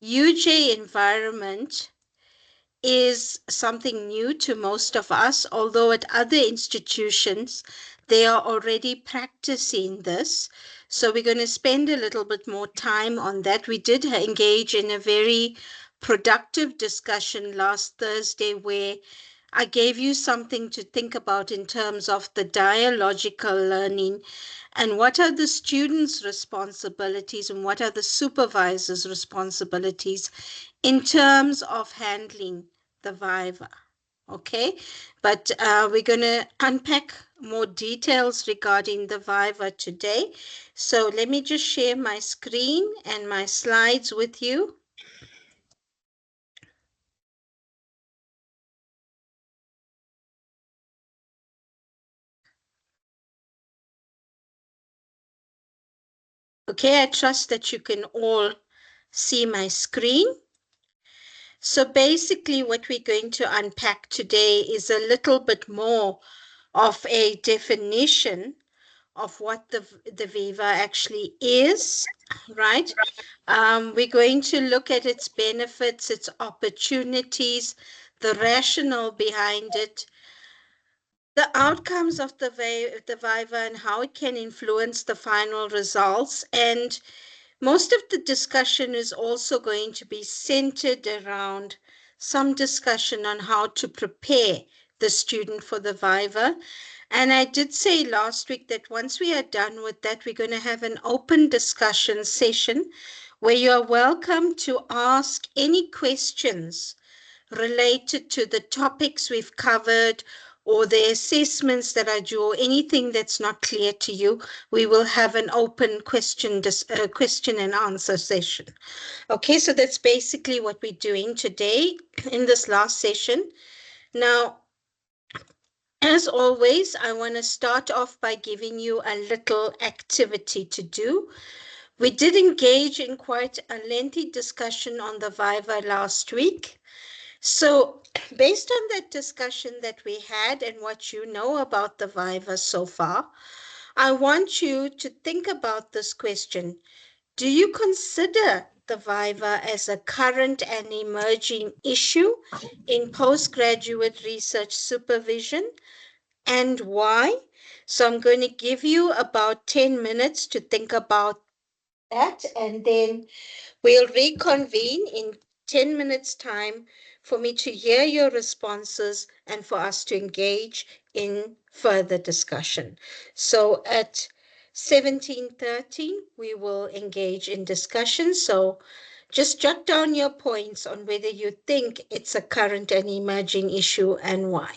UJ environment is something new to most of us, although at other institutions, they are already practicing this. So we're going to spend a little bit more time on that. We did engage in a very productive discussion last Thursday where I gave you something to think about in terms of the dialogical learning and what are the students' responsibilities and what are the supervisors' responsibilities in terms of handling the Viva. Okay, but we're going to unpack more details regarding the Viva today. So let me just share my screen and my slides with you. Okay, I trust that you can all see my screen. So basically what we're going to unpack today is a little bit more of a definition of what the Viva actually is, right? We're going to look at its benefits, its opportunities, the rationale behind it, the outcomes of the Viva and how it can influence the final results. And most of the discussion is also going to be centered around some discussion on how to prepare the student for the Viva. And I did say last week that once we are done with that, we're going to have an open discussion session where you are welcome to ask any questions related to the topics we've covered or the assessments that I do or anything that's not clear to you. We will have an open question and answer session. Okay, so that's basically what we're doing today in this last session. Now, as always, I want to start off by giving you a little activity to do. We did engage in quite a lengthy discussion on the Viva last week. So based on that discussion that we had and what you know about the Viva so far, I want you to think about this question. Do you consider the Viva as a current and emerging issue in postgraduate research supervision, and why? So I'm going to give you about 10 minutes to think about that, and then we'll reconvene in 10 minutes' time for me to hear your responses and for us to engage in further discussion. So at 17:30, we will engage in discussion. So just jot down your points on whether you think it's a current and emerging issue and why.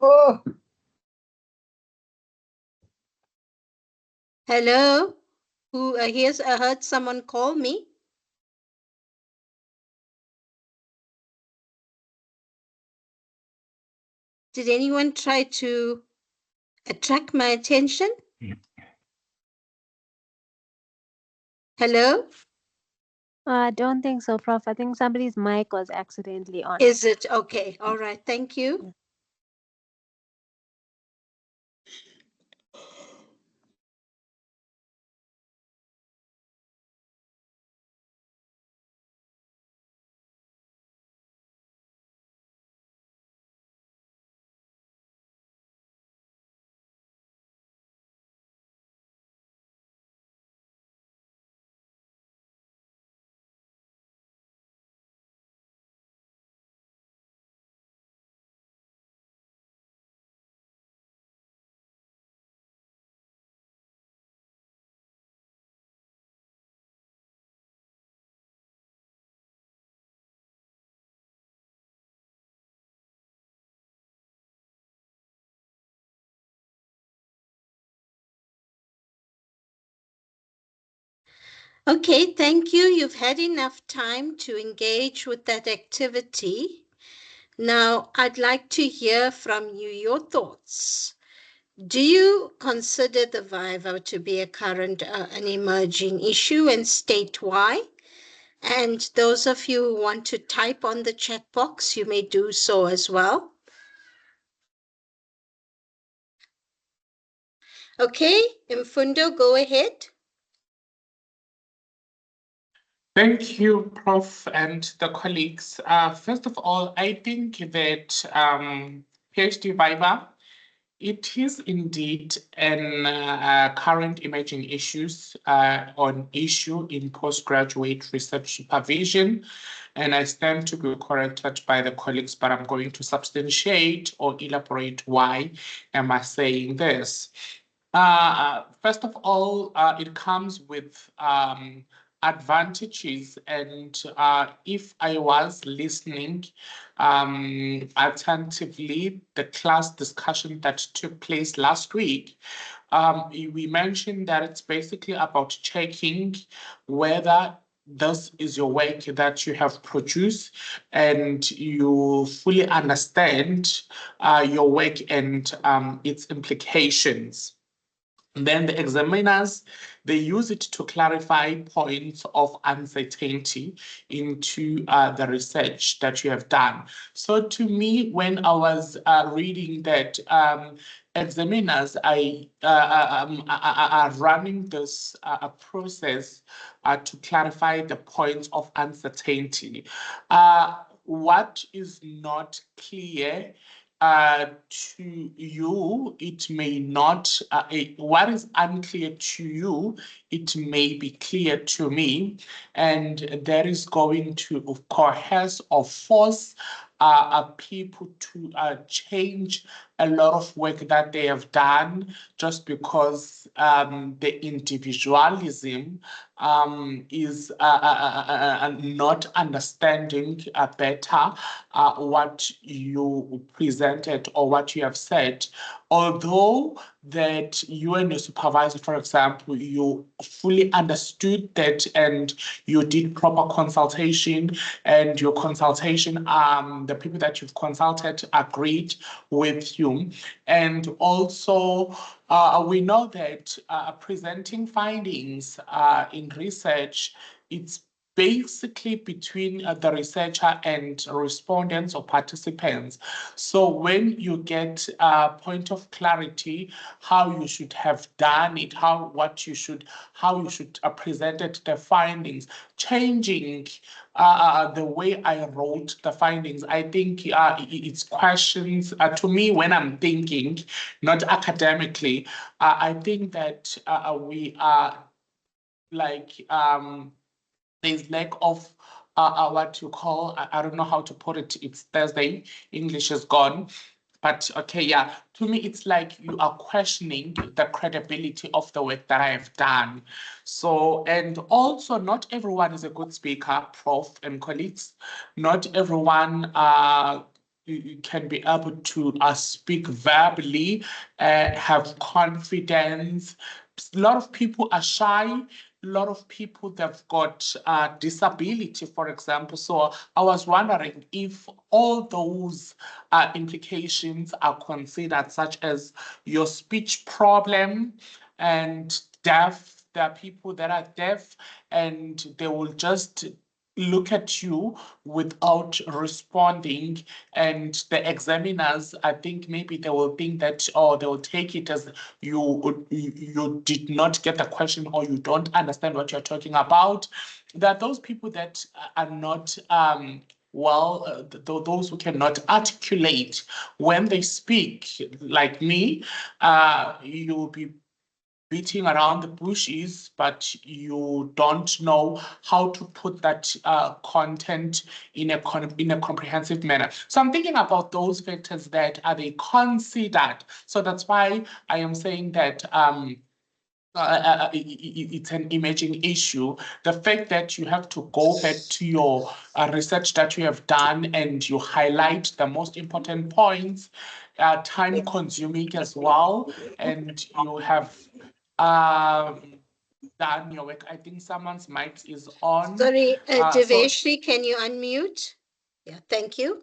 Oh. Hello? Who, here's, I heard someone call me. Did anyone try to attract my attention? Hello? I don't think so, Prof. I think somebody's mic was accidentally on. Is it? Okay. All right. Thank you. Okay, thank you. You've had enough time to engage with that activity. Now, I'd like to hear from you your thoughts. Do you consider the Viva to be a current, an emerging issue, and state why? And those of you who want to type on the chat box, you may do so as well. Okay, Mfundo, go ahead. Thank you, Prof. and the colleagues. First of all, I think that PhD Viva, it is indeed an current emerging issues on issue in postgraduate research supervision. And I stand to be corrected by the colleagues, but I'm going to substantiate or elaborate why am I saying this. First of all, it comes with advantages, and if I was listening attentively, the class discussion that took place last week, we mentioned that it's basically about checking whether this is your work that you have produced and you fully understand your work and its implications. Then the examiners, they use it to clarify points of uncertainty into the research that you have done. So to me, when I was reading that, examiners are running this process to clarify the points of uncertainty. What is not clear to you, it may not, what is unclear to you, it may be clear to me, and that is going to coerce or force people to change a lot of work that they have done just because the individualism is not understanding better what you presented or what you have said. Although that you and your supervisor, for example, you fully understood that and you did proper consultation, and your consultation, the people that you've consulted agreed with you. And also, we know that presenting findings in research, it's basically between the researcher and respondents or participants. So when you get a point of clarity, how you should have done it, how you should presented the findings, changing the way I wrote the findings, I think it's questions to me when I'm thinking, not academically. I think that we are like there's lack of what you call, I don't know how to put it. It's Thursday, English is gone. But okay, yeah, to me, it's like you are questioning the credibility of the work that I have done. So, and also, not everyone is a good speaker, Prof. and colleagues. Not everyone you can be able to speak verbally, have confidence. A lot of people are shy. A lot of people, they've got disability, for example. So I was wondering if all those implications are considered, such as your speech problem and deaf. There are people that are deaf and they will just look at you without responding, and the examiners, I think maybe they will think that, or they will take it as you did not get the question, or you don't understand what you're talking about. There are those people that are not those who cannot articulate when they speak, like me. You'll be beating around the bushes, but you don't know how to put that content in a comprehensive manner. So I'm thinking about those factors, that are they considered. So that's why I am saying that it's an imaging issue. The fact that you have to go back to your research that you have done and you highlight the most important points, time consuming as well, and you have done your work. I think someone's mic is on. Sorry, So Deveshri, can you unmute? Yeah, thank you.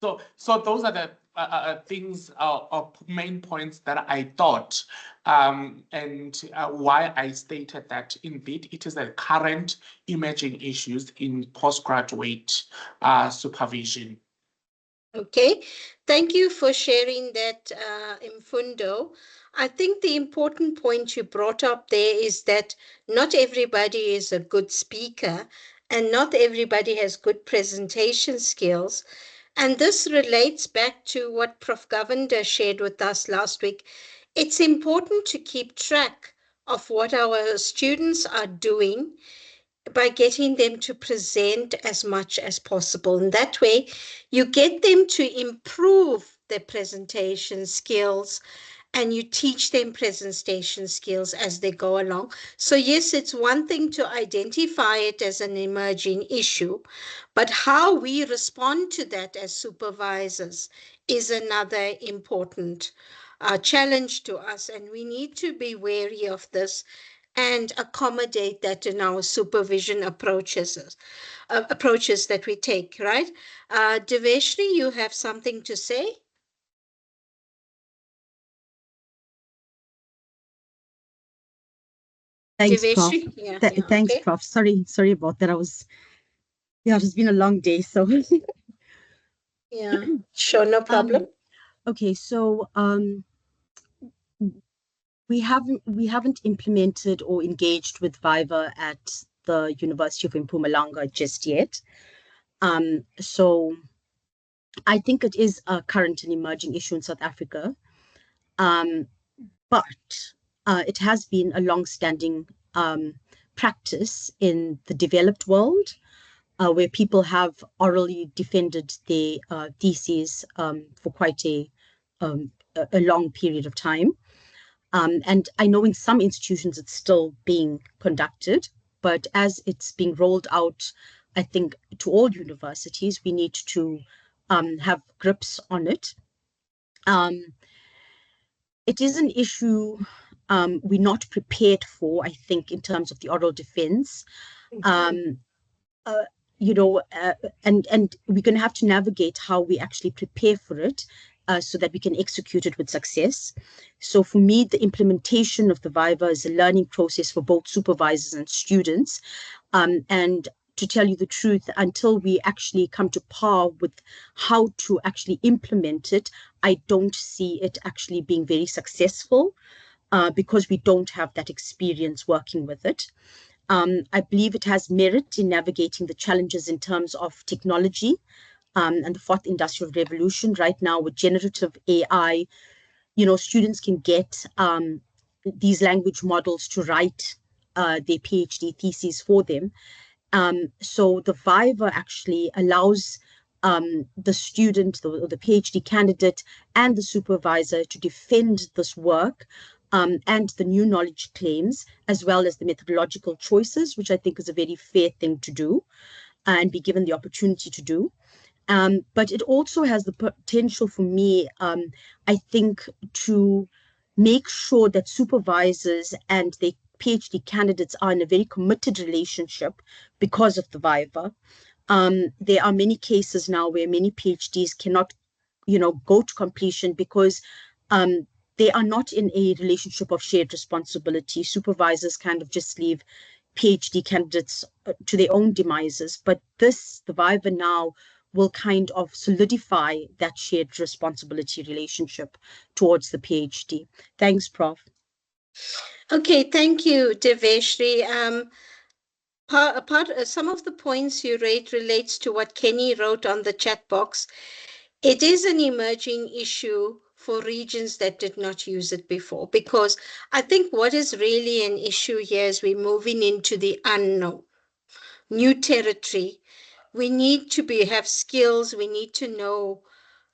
so those are the things, main points that I thought, and why I stated that indeed it is a current emerging issues in postgraduate supervision. Okay, thank you for sharing that, Mfundo. I think the important point you brought up there is that not everybody is a good speaker and not everybody has good presentation skills. And this relates back to what Prof. Govender shared with us last week. It's important to keep track of what our students are doing by getting them to present as much as possible. And that way, you get them to improve their presentation skills and you teach them presentation skills as they go along. So yes, it's one thing to identify it as an emerging issue, but how we respond to that as supervisors is another important challenge to us. And we need to be wary of this and accommodate that in our supervision approaches that we take, right? Deveshri, you have something to say? Thanks, Prof. Deveshri? Yeah, Thanks, okay. Prof. Sorry about that. It has been a long day. So, Yeah, sure, no problem. Okay, so we haven't implemented or engaged with Viva at the University of Mpumalanga just yet. So I think it is a current and emerging issue in South Africa. But it has been a long-standing practice in the developed world, where people have orally defended their theses for quite a long period of time. And I know in some institutions it's still being conducted, but as it's being rolled out, I think to all universities, we need to have grips on it. It is an issue we're not prepared for, I think, in terms of the oral defense. You know, and we're going to have to navigate how we actually prepare for it so that we can execute it with success. So for me, the implementation of the Viva is a learning process for both supervisors and students. And to tell you the truth, until we actually come to par with how to actually implement it, I don't see it actually being very successful because we don't have that experience working with it. I believe it has merit in navigating the challenges in terms of technology and the fourth industrial revolution. Right now, with generative AI, you know, students can get these language models to write their PhD theses for them. So the Viva actually allows the student, the PhD candidate, and the supervisor to defend this work and the new knowledge claims, as well as the methodological choices, which I think is a very fair thing to do and be given the opportunity to do. But it also has the potential for me, I think, to make sure that supervisors and their PhD candidates are in a very committed relationship because of the Viva. There are many cases now where many PhDs cannot, go to completion because they are not in a relationship of shared responsibility. Supervisors kind of just leave PhD candidates to their own demises. But the Viva now will kind of solidify that shared responsibility relationship towards the PhD. Thanks, Prof. Okay, thank you, Deveshri. Some of the points you rate relates to what Kenny wrote on the chat box. It is an emerging issue for regions that did not use it before, because I think what is really an issue here is we're moving into the unknown, new territory. We need to have skills. We need to know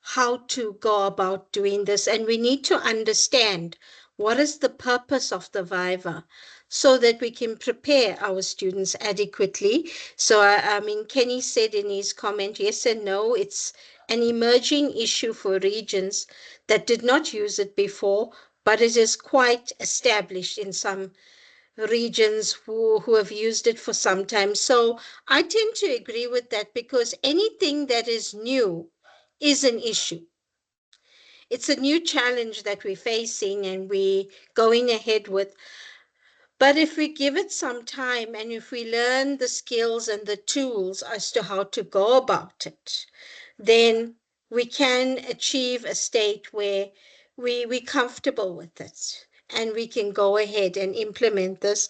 how to go about doing this, and we need to understand what is the purpose of the Viva so that we can prepare our students adequately. So, I mean, Kenny said in his comment, yes and no, it's an emerging issue for regions that did not use it before, but it is quite established in some regions who have used it for some time. So I tend to agree with that, because anything that is new is an issue. It's a new challenge that we're facing and we're going ahead with. But if we give it some time and if we learn the skills and the tools as to how to go about it, then we can achieve a state where we're comfortable with it and we can go ahead and implement this.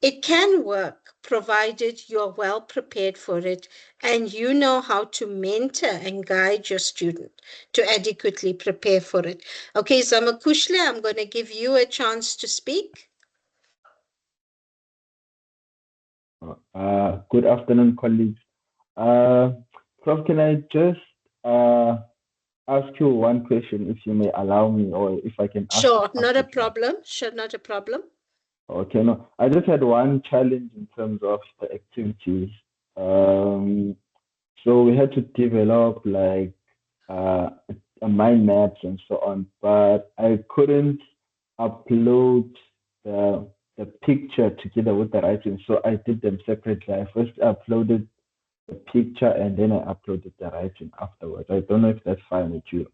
It can work provided you're well prepared for it and you know how to mentor and guide your student to adequately prepare for it. Okay, Zamakushle, I'm going to give you a chance to speak. Good afternoon, colleagues. Prof, can I just ask you one question, if you may allow me, or if I can ask it Sure, not a after? problem. Sure, not a problem. Okay, no, I just had one challenge in terms of the activities. So we had to develop like mind maps and so on, but I couldn't upload the the picture together with the writing, so I did them separately. I first uploaded the picture and then I uploaded the writing afterwards. I don't know if that's fine with you.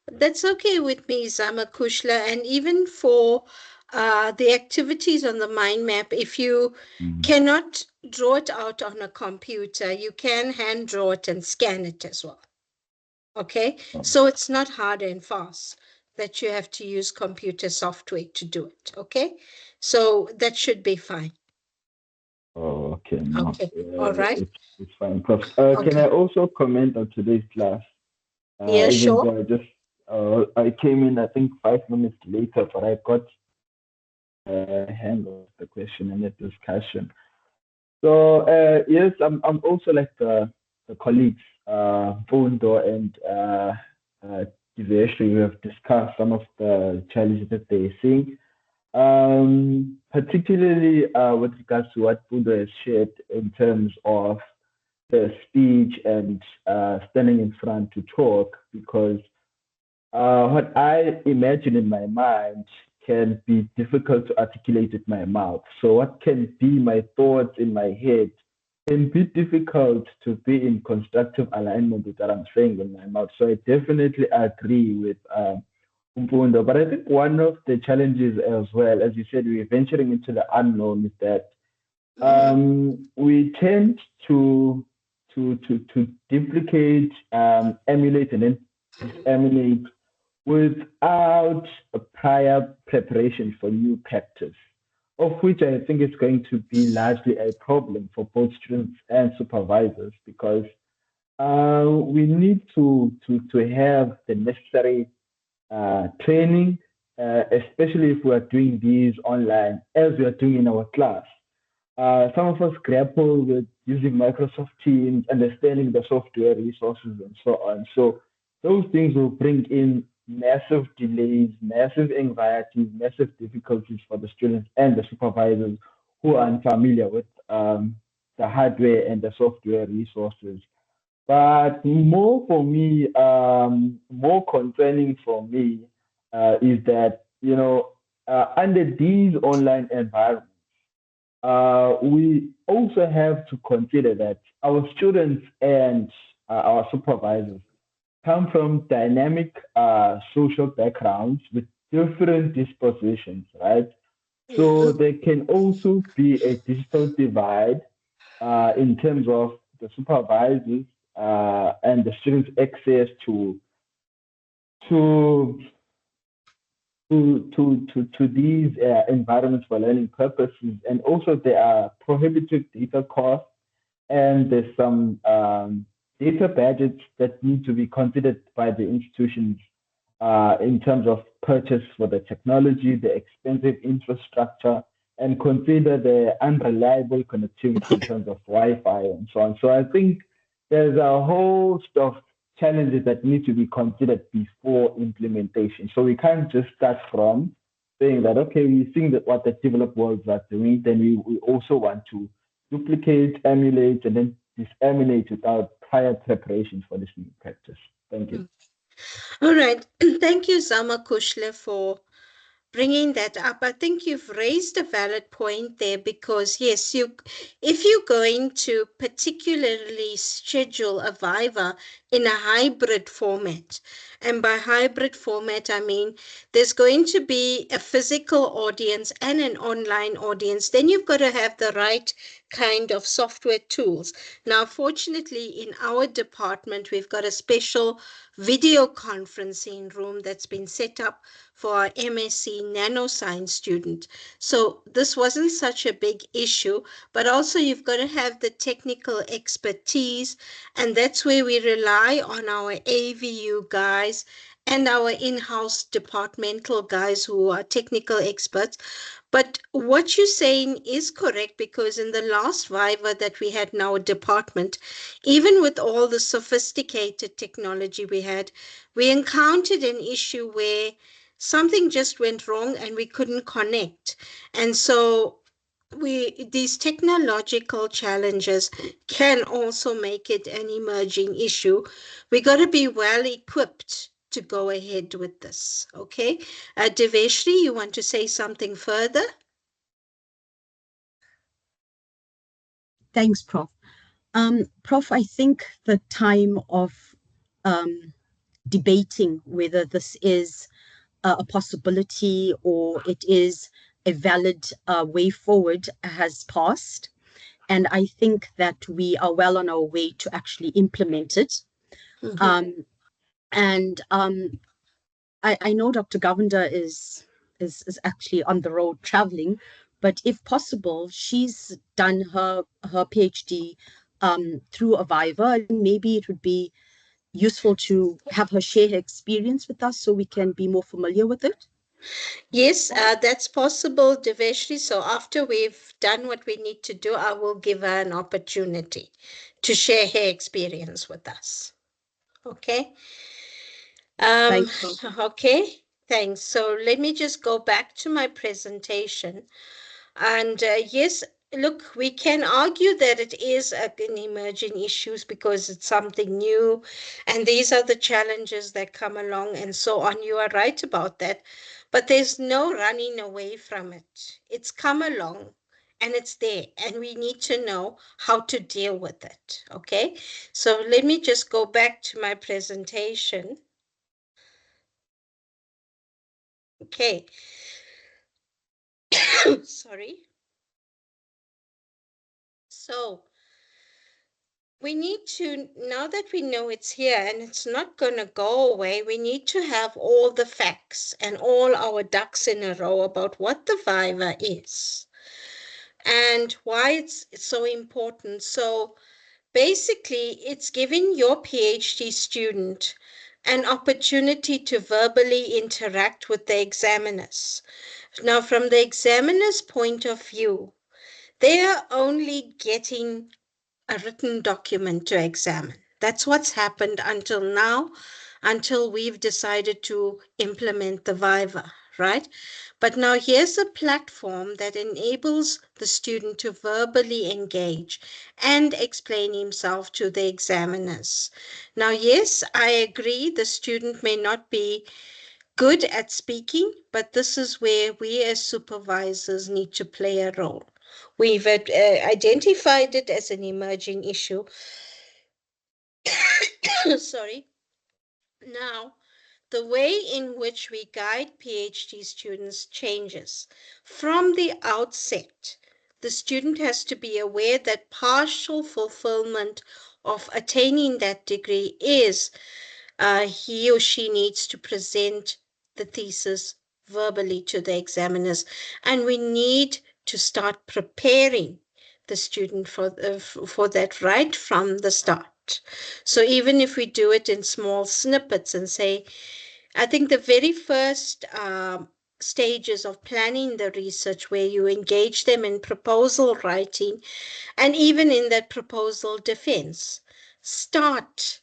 That's okay with me, Zamakushla. And even for the activities on the mind map, if you cannot draw it out on a computer, you can hand draw it and scan it as well. Okay, so it's not hard and fast that you have to use computer software to do it. Okay, so that should be fine. Oh, okay, no, Okay, all right. it's fine. Prof, can Okay, I also comment on today's class? yeah, Even sure. though I came in, I think 5 minutes later, but I got hang of the question and the discussion. So yes, I'm also like the colleagues, Fundo and Diveshri, we have discussed some of the challenges that they're seeing. Particularly with regards to what Fundo has shared in terms of the speech and standing in front to talk, because what I imagine in my mind can be difficult to articulate with my mouth. So, what can be my thoughts in my head can be difficult to be in constructive alignment with what I'm saying in my mouth. So, I definitely agree with Umfundo. But I think one of the challenges as well, as you said, we're venturing into the unknown, is that we tend to duplicate, emulate, and then disseminate without a prior preparation for new practice, of which I think is going to be largely a problem for both students and supervisors, because we need to have the necessary training, especially if we are doing these online, as we are doing in our class. Some of us grapple with using Microsoft Teams, understanding the software resources, and so on. So those things will bring in massive delays, massive anxieties, massive difficulties for the students and the supervisors who are unfamiliar with the hardware and the software resources. But more for me, more concerning for me, is that, under these online environments, we also have to consider that our students and our supervisors come from dynamic social backgrounds with different dispositions, right? So Mhm. there can also be a digital divide in terms of the supervisors and the students' access to to these environments for learning purposes, and also there are prohibitive data costs, and there's some data budgets that need to be considered by the institutions in terms of purchase for the technology, the expensive infrastructure, and consider the unreliable connectivity in terms of Wi-Fi and so on. So I think there's a whole host of challenges that need to be considered before implementation. So we can't just start from saying that, okay, we think that what the developed worlds are doing, then we also want to duplicate, emulate, and then disseminate without prior preparations for this new practice. Thank you. Mm. All right. Thank you, Zama Kushla, for bringing that up. I think you've raised a valid point there because yes, if you're going to particularly schedule a Viva in a hybrid format, and by hybrid format I mean there's going to be a physical audience and an online audience, then you've got to have the right kind of software tools. Now, fortunately, in our department, we've got a special video conferencing room that's been set up for our MSc nanoscience student. So this wasn't such a big issue, but also you've got to have the technical expertise, and that's where we rely on our AVU guys and our in-house departmental guys who are technical experts. But what you're saying is correct because in the last Viva that we had in our department, even with all the sophisticated technology we had, we encountered an issue where something just went wrong and we couldn't connect. And so these technological challenges can also make it an emerging issue. We got to be well equipped to go ahead with this. Okay. Deveshri, you want to say something further? Thanks, Prof. Prof, I think the time of um, debating whether this is a possibility or it is a valid way forward has passed. And I think that we are well on our way to actually implement it. Mhm. Um, and I know Dr. Govender is actually on the road traveling, but if possible, she's done her PhD through a Viva, and maybe it would be useful to have her share her experience with us so we can be more familiar with it. Yes, that's possible, Deveshri. So after we've done what we need to do, I will give her an opportunity to share her experience with us. Okay. Um, Thanks, Prof. okay, thanks. So let me just go back to my presentation. And yes, look, we can argue that it is an emerging issues because it's something new, and these are the challenges that come along and so on. You are right about that, but there's no running away from it. It's come along and it's there, and we need to know how to deal with it. Okay, so let me just go back to my presentation. Okay, sorry. So we need to, now that we know it's here and it's not going to go away, we need to have all the facts and all our ducks in a row about what the Viva is and why it's so important. So basically, it's giving your PhD student an opportunity to verbally interact with the examiners. Now, from the examiner's point of view, they are only getting a written document to examine. That's what's happened until now, until we've decided to implement the Viva, right? But now here's a platform that enables the student to verbally engage and explain himself to the examiners. Now, yes, I agree the student may not be good at speaking, but this is where we as supervisors need to play a role. We've identified it as an emerging issue. Sorry. Now, the way in which we guide PhD students changes. From the outset, the student has to be aware that partial fulfillment of attaining that degree is he or she needs to present the thesis verbally to the examiners, and we need to start preparing the student for that right from the start. So even if we do it in small snippets and say, I think the very first stages of planning the research where you engage them in proposal writing and even in that proposal defense, start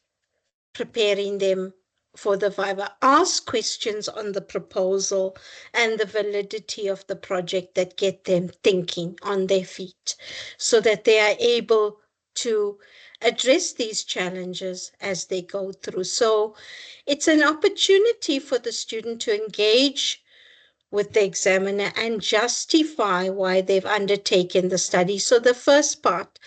preparing them for the viva. Ask questions on the proposal and the validity of the project that get them thinking on their feet so that they are able to address these challenges as they go through. So it's an opportunity for the student to engage with the examiner and justify why they've undertaken the study. So the first part,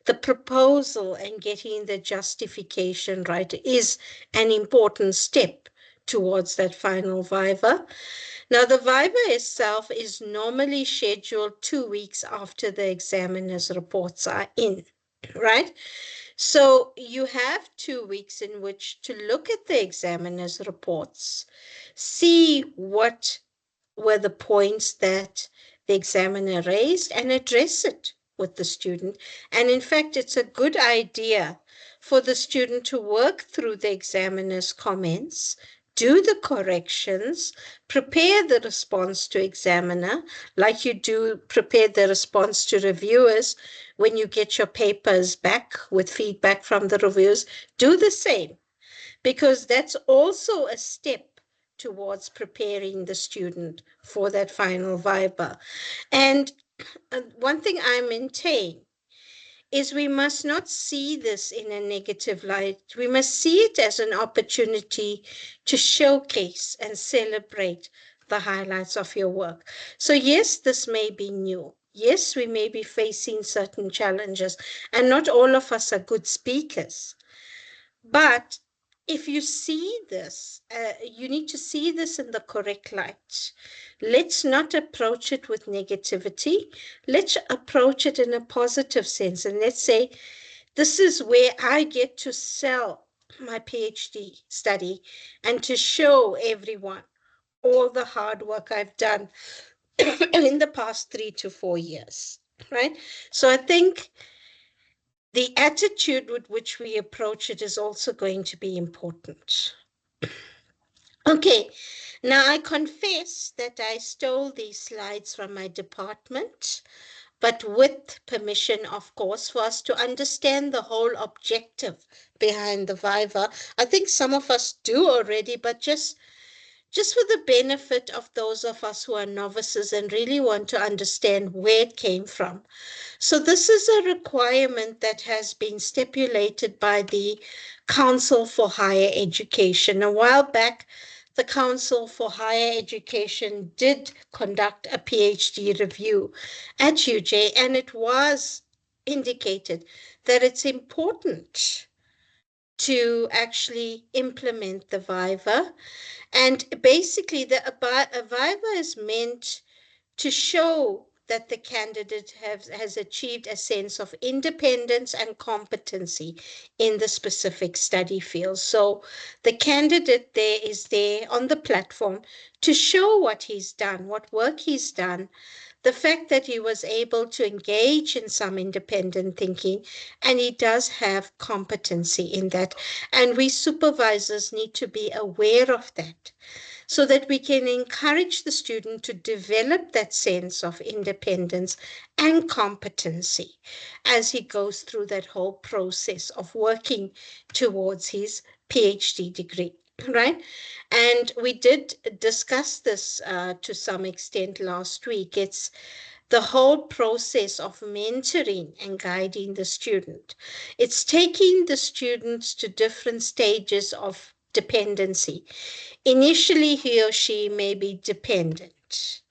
the proposal and getting the justification right, is an important step towards that final viva. Now, the viva itself is normally scheduled 2 weeks after the examiner's reports are in, right? So you have 2 weeks in which to look at the examiner's reports, see what were the points that the examiner raised and address it with the student. And in fact, it's a good idea for the student to work through the examiner's comments, do the corrections, prepare the response to examiner, like you do prepare the response to reviewers when you get your papers back with feedback from the reviewers. Do the same, because that's also a step towards preparing the student for that final viva. And one thing I maintain is we must not see this in a negative light. We must see it as an opportunity to showcase and celebrate the highlights of your work. So yes, this may be new. Yes, we may be facing certain challenges, and not all of us are good speakers. But if you see this, you need to see this in the correct light. Let's not approach it with negativity. Let's approach it in a positive sense. And let's say, this is where I get to sell my PhD study and to show everyone all the hard work I've done in the past 3 to 4 years, right? So I think the attitude with which we approach it is also going to be important. Okay, now I confess that I stole these slides from my department, but with permission, of course, for us to understand the whole objective behind the Viva. I think some of us do already, but just for the benefit of those of us who are novices and really want to understand where it came from. So this is a requirement that has been stipulated by the Council for Higher Education. A while back, the Council for Higher Education did conduct a PhD review at UJ, and it was indicated that it's important to actually implement the Viva. And basically, the Viva is meant to show that the candidate has achieved a sense of independence and competency in the specific study field. So the candidate there is there on the platform to show what he's done, what work he's done, the fact that he was able to engage in some independent thinking, and he does have competency in that. And we supervisors need to be aware of that, so that we can encourage the student to develop that sense of independence and competency as he goes through that whole process of working towards his PhD degree. right? And we did discuss this to some extent last week. It's the whole process of mentoring and guiding the student. It's taking the students to different stages of dependency. Initially, he or she may be dependent.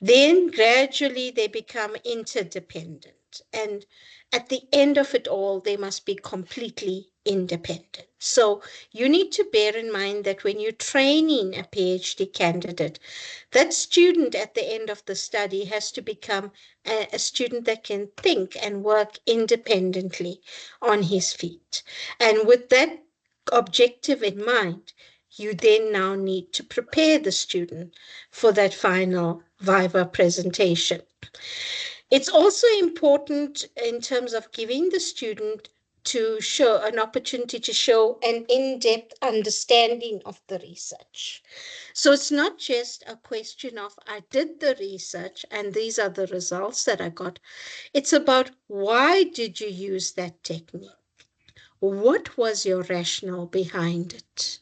Then gradually they become interdependent. And at the end of it all, they must be completely independent. So you need to bear in mind that when you're training a PhD candidate, that student at the end of the study has to become a student that can think and work independently on his feet. And with that objective in mind, you then now need to prepare the student for that final Viva presentation. It's also important in terms of giving the student to show an opportunity to show an in-depth understanding of the research. So it's not just a question of I did the research and these are the results that I got. It's about why did you use that technique? What was your rationale behind it?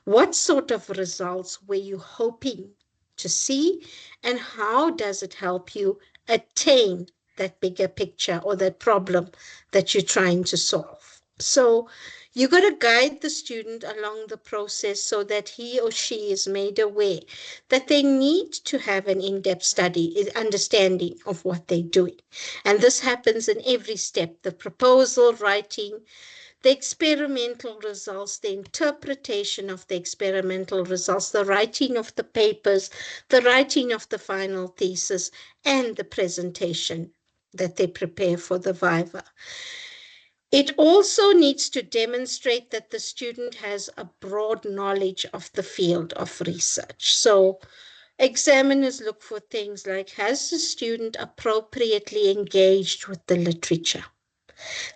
What sort of results were you hoping to see, and how does it help you attain that bigger picture or that problem that you're trying to solve? So you got to guide the student along the process so that he or she is made aware that they need to have an in-depth study, understanding of what they're doing. And this happens in every step, the proposal writing, the experimental results, the interpretation of the experimental results, the writing of the papers, the writing of the final thesis, and the presentation that they prepare for the Viva. It also needs to demonstrate that the student has a broad knowledge of the field of research. So examiners look for things like, has the student appropriately engaged with the literature?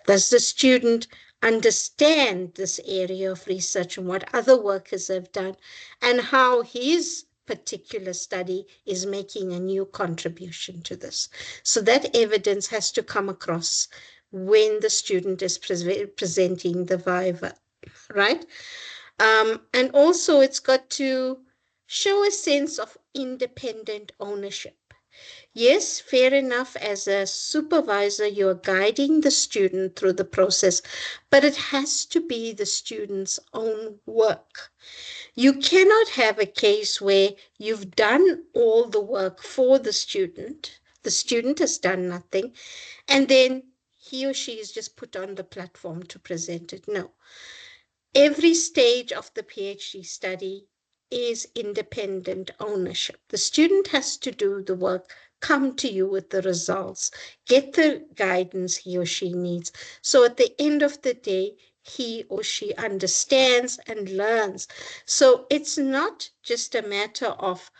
Does the student understand this area of research and what other workers have done and how his particular study is making a new contribution to this? So that evidence has to come across when the student is presenting the Viva, right? And also it's got to show a sense of independent ownership. Yes, fair enough. As a supervisor, you're guiding the student through the process, but it has to be the student's own work. You cannot have a case where you've done all the work for the student has done nothing, and then he or she is just put on the platform to present it. No. Every stage of the PhD study is independent ownership. The student has to do the work, come to you with the results, get the guidance he or she needs. So at the end of the day, he or she understands and learns. So it's not just a matter of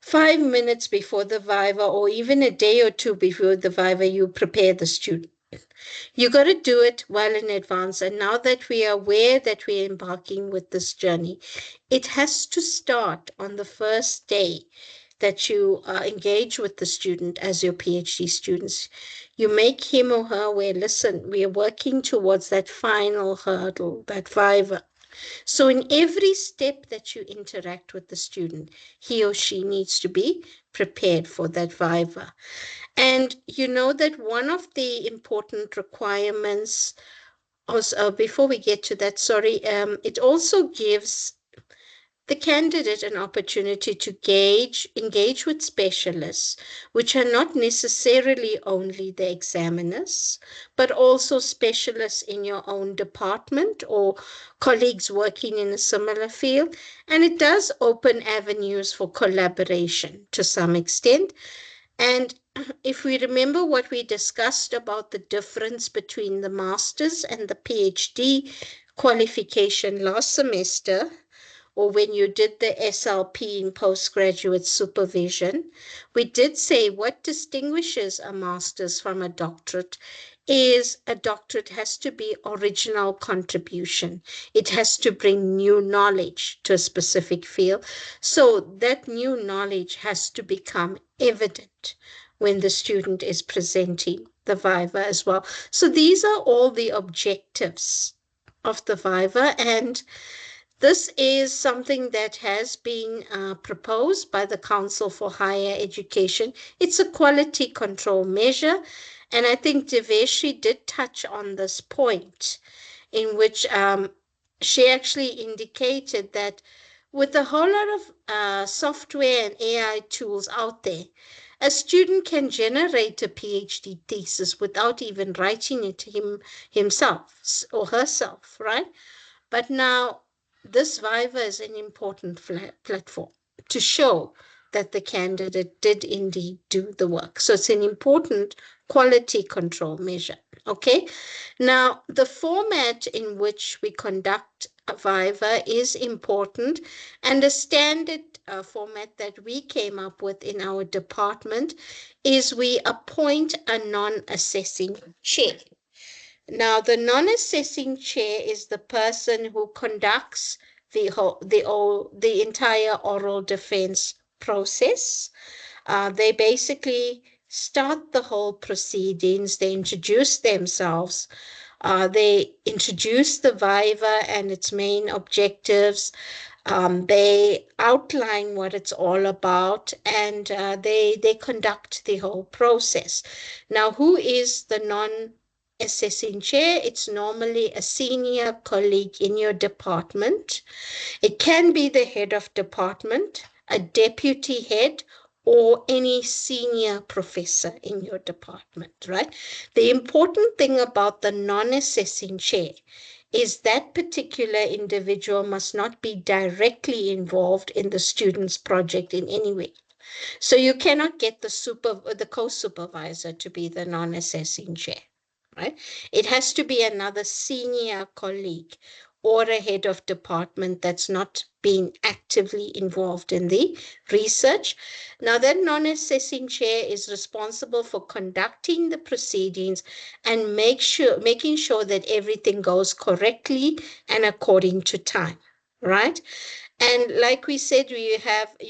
5 minutes before the Viva or even a day or two before the Viva, you prepare the student. You got to do it well in advance. And now that we are aware that we're embarking with this journey, it has to start on the first day that you engage with the student as your PhD students. You make him or her aware, listen, we are working towards that final hurdle, that Viva. So in every step that you interact with the student, he or she needs to be prepared for that Viva. And you know that one of the important requirements, also, before we get to that, sorry, it also gives the candidate an opportunity to engage with specialists, which are not necessarily only the examiners, but also specialists in your own department or colleagues working in a similar field. And it does open avenues for collaboration to some extent. And if we remember what we discussed about the difference between the master's and the PhD qualification last semester, or when you did the SLP in postgraduate supervision, we did say what distinguishes a master's from a doctorate is a doctorate has to be original contribution. It has to bring new knowledge to a specific field. So that new knowledge has to become evident when the student is presenting the Viva as well. So these are all the objectives of the Viva, and This is something that has been proposed by the Council for Higher Education. It's a quality control measure, and I think Deveshri did touch on this point, in which she actually indicated that with a whole lot of software and AI tools out there, a student can generate a PhD thesis without even writing it himself or herself, right? But now this Viva is an important platform to show that the candidate did indeed do the work. So it's an important quality control measure. Okay. Now, the format in which we conduct a Viva is important, and the standard format that we came up with in our department is we appoint a non-assessing chair. Now, the non-assessing chair is the person who conducts the entire oral defense process. They basically start the whole proceedings. They introduce themselves. They introduce the Viva and its main objectives. They outline what it's all about, and they conduct the whole process. Now, who is the non-assessing chair? It's normally a senior colleague in your department. It can be the head of department, a deputy head, or any senior professor in your department, right? The important thing about the non-assessing chair is that particular individual must not be directly involved in the student's project in any way. So you cannot get the co-supervisor to be the non-assessing chair, right? It has to be another senior colleague or a head of department that's not being actively involved in the research. Now, that non-assessing chair is responsible for conducting the proceedings and making sure that everything goes correctly and according to time, right? And like we said, you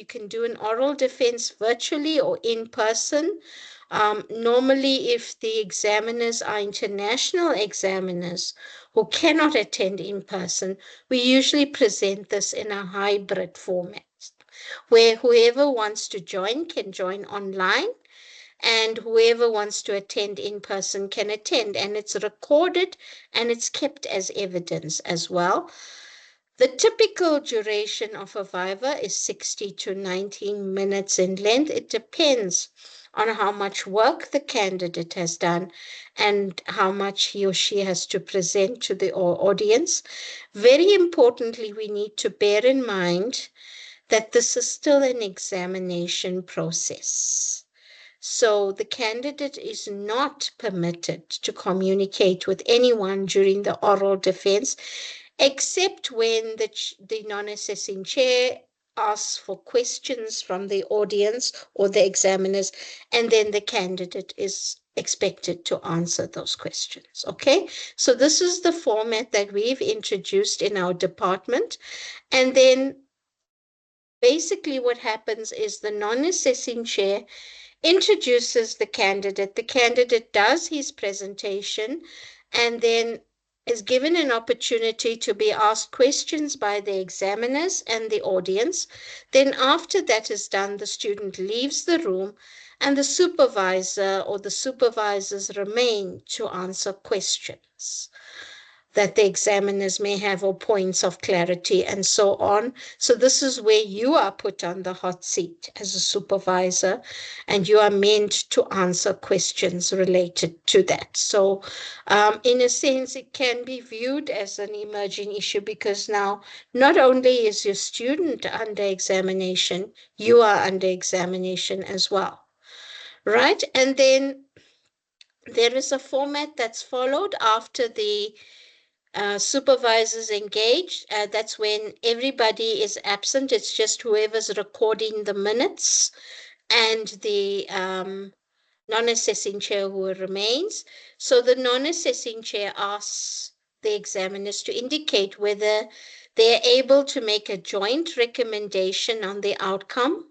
can do an oral defense virtually or in person. Normally, if the examiners are international examiners who cannot attend in person, we usually present this in a hybrid format, where whoever wants to join can join online, and whoever wants to attend in person can attend, and it's recorded and it's kept as evidence as well. The typical duration of a Viva is 60 to 19 minutes in length. It depends on how much work the candidate has done and how much he or she has to present to the audience. Very importantly, we need to bear in mind that this is still an examination process. So the candidate is not permitted to communicate with anyone during the oral defense, except when the non-assessing chair asks for questions from the audience or the examiners, and then the candidate is expected to answer those questions. Okay, so this is the format that we've introduced in our department. And then basically what happens is the non-assessing chair introduces the candidate. The candidate does his presentation and then is given an opportunity to be asked questions by the examiners and the audience. Then after that is done, the student leaves the room and the supervisor or the supervisors remain to answer questions that the examiners may have, or points of clarity and so on. So this is where you are put on the hot seat as a supervisor, and you are meant to answer questions related to that. So in a sense, it can be viewed as an emerging issue, because now not only is your student under examination, you are under examination as well, right? And then there is a format that's followed after the supervisors engaged. That's when everybody is absent. It's just whoever's recording the minutes and the non-assessing chair who remains. So the non-assessing chair asks the examiners to indicate whether they're able to make a joint recommendation on the outcome.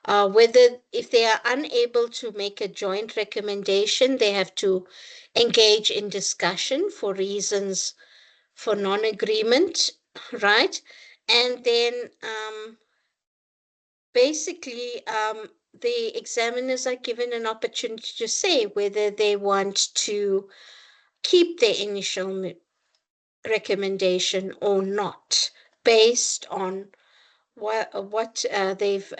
Whether if they are unable to make a joint recommendation, they have to engage in discussion for reasons for non-agreement, right? And then basically the examiners are given an opportunity to say whether they want to keep their initial recommendation or not, based on what they've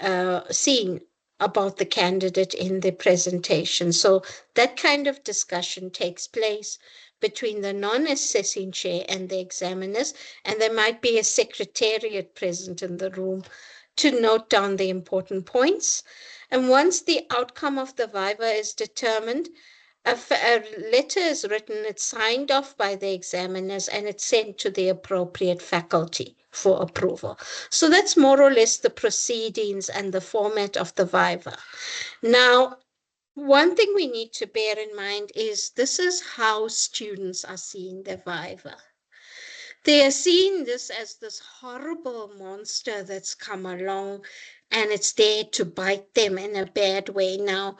seen about the candidate in the presentation. So that kind of discussion takes place between the non-assessing chair and the examiners, and there might be a secretariat present in the room to note down the important points. And once the outcome of the viva is determined, a letter is written, it's signed off by the examiners, and it's sent to the appropriate faculty for approval. So that's more or less the proceedings and the format of the viva. Now, one thing we need to bear in mind is this is how students are seeing the viva. They are seeing this as this horrible monster that's come along and it's there to bite them in a bad way. Now,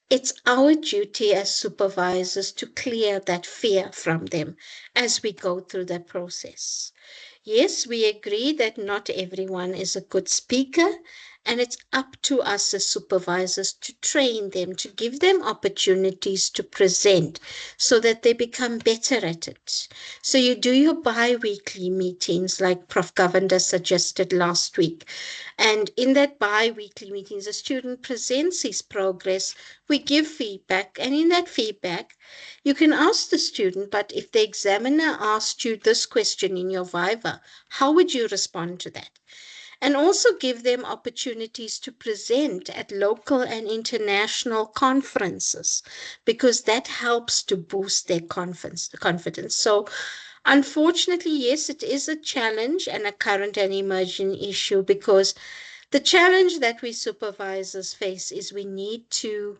it's our duty as supervisors to clear that fear from them as we go through that process. Yes, we agree that not everyone is a good speaker, and it's up to us as supervisors to train them, to give them opportunities to present so that they become better at it. So you do your bi-weekly meetings like Prof. Govender suggested last week. And in that bi-weekly meetings, a student presents his progress, we give feedback, and in that feedback, you can ask the student, but if the examiner asked you this question in your viva, how would you respond to that? And also give them opportunities to present at local and international conferences, because that helps to boost their confidence. So unfortunately, yes, it is a challenge and a current and emerging issue, because the challenge that we supervisors face is we need to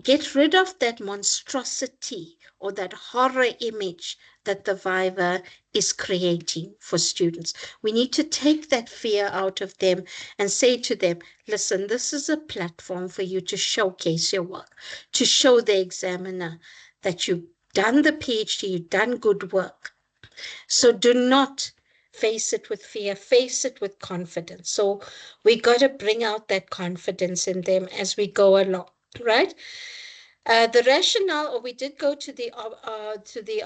get rid of that monstrosity or that horror image that the viva is creating for students. We need to take that fear out of them and say to them, listen, this is a platform for you to showcase your work, to show the examiner that you've done the PhD, you've done good work. So do not face it with fear, face it with confidence. So we got to bring out that confidence in them as we go along, right? The rationale, or we did go to the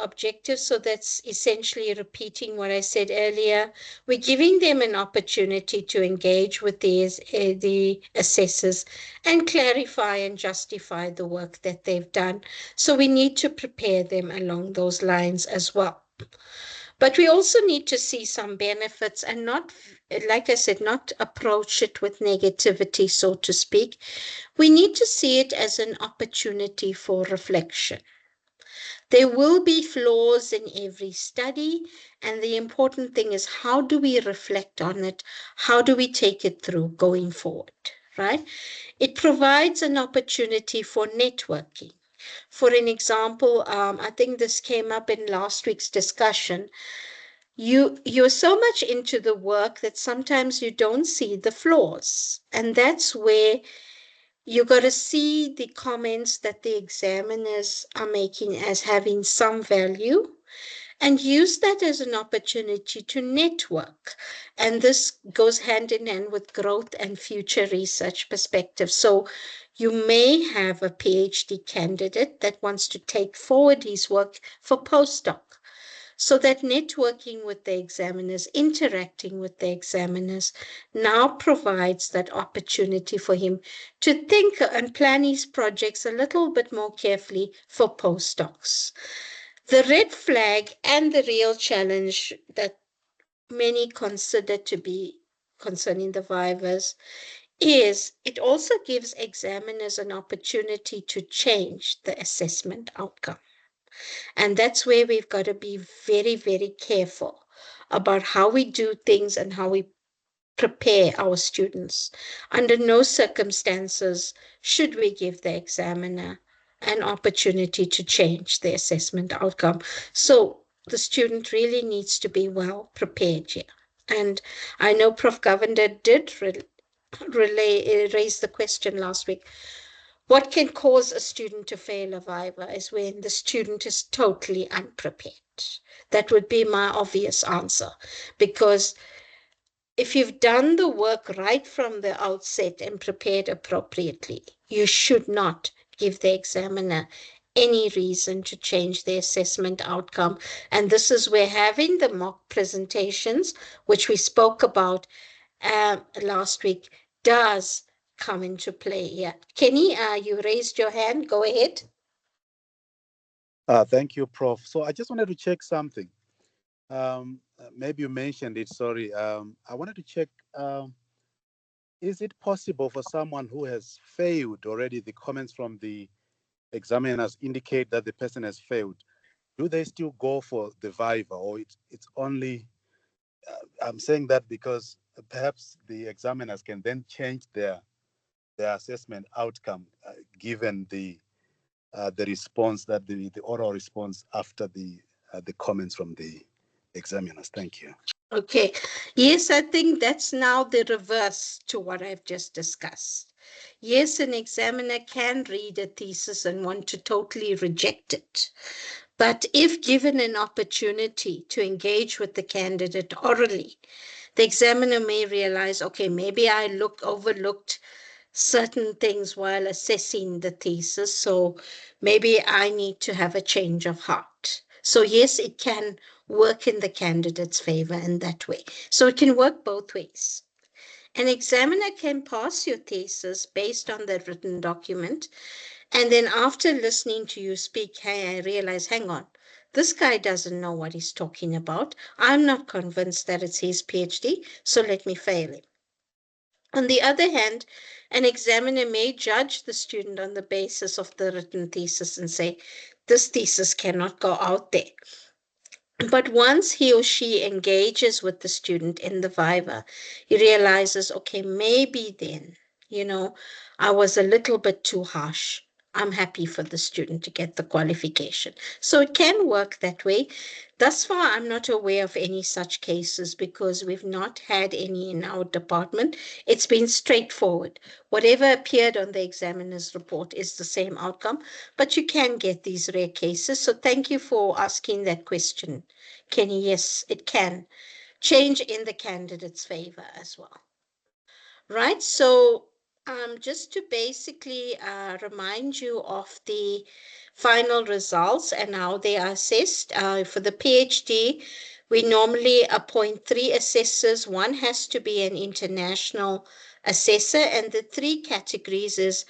objective, so that's essentially repeating what I said earlier. We're giving them an opportunity to engage with the assessors and clarify and justify the work that they've done. So we need to prepare them along those lines as well. But we also need to see some benefits and not, like I said, not approach it with negativity, so to speak. We need to see it as an opportunity for reflection. There will be flaws in every study, and the important thing is how do we reflect on it? How do we take it through going forward, right? It provides an opportunity for networking. For an example, I think this came up in last week's discussion. You're so much into the work that sometimes you don't see the flaws, and that's where you got to see the comments that the examiners are making as having some value and use that as an opportunity to network. And this goes hand in hand with growth and future research perspective. So you may have a PhD candidate that wants to take forward his work for postdoc. So that networking with the examiners, interacting with the examiners, now provides that opportunity for him to think and plan his projects a little bit more carefully for postdocs. The red flag and the real challenge that many consider to be concerning the vivas is it also gives examiners an opportunity to change the assessment outcome. And that's where we've got to be very, very careful about how we do things and how we prepare our students. Under no circumstances should we give the examiner an opportunity to change the assessment outcome. So the student really needs to be well prepared here. And I know Prof. Govender did raise the question last week. What can cause a student to fail a Viva is when the student is totally unprepared. That would be my obvious answer, because if you've done the work right from the outset and prepared appropriately, you should not give the examiner any reason to change the assessment outcome. And this is where having the mock presentations, which we spoke about last week, does come into play here. Kenny, you raised your hand. Go ahead. Thank you, Prof. So I just wanted to check something. Maybe you mentioned it, sorry. I wanted to check, is it possible for someone who has failed already, the comments from the examiners indicate that the person has failed, do they still go for the Viva, or it's only, I'm saying that because perhaps the examiners can then change their assessment outcome given the response, that the oral response after the comments from the examiners. Thank you. Okay. Yes, I think that's now the reverse to what I've just discussed. Yes, an examiner can read a thesis and want to totally reject it. But if given an opportunity to engage with the candidate orally, the examiner may realize, okay, maybe I overlooked certain things while assessing the thesis, so maybe I need to have a change of heart. So yes, it can work in the candidate's favor in that way. So it can work both ways. An examiner can pass your thesis based on the written document, and then after listening to you speak, hey, I realize, hang on, this guy doesn't know what he's talking about. I'm not convinced that it's his PhD, so let me fail him. On the other hand, an examiner may judge the student on the basis of the written thesis and say, this thesis cannot go out there. But once he or she engages with the student in the Viva, he realizes, okay, maybe then, I was a little bit too harsh. I'm happy for the student to get the qualification. So it can work that way. Thus far, I'm not aware of any such cases because we've not had any in our department. It's been straightforward. Whatever appeared on the examiner's report is the same outcome, but you can get these rare cases. So thank you for asking that question, Kenny. Yes, it can change in the candidate's favor as well. Right, so just to basically remind you of the final results and how they are assessed. For the PhD, we normally appoint 3 assessors. One has to be an international assessor, and the 3 categories is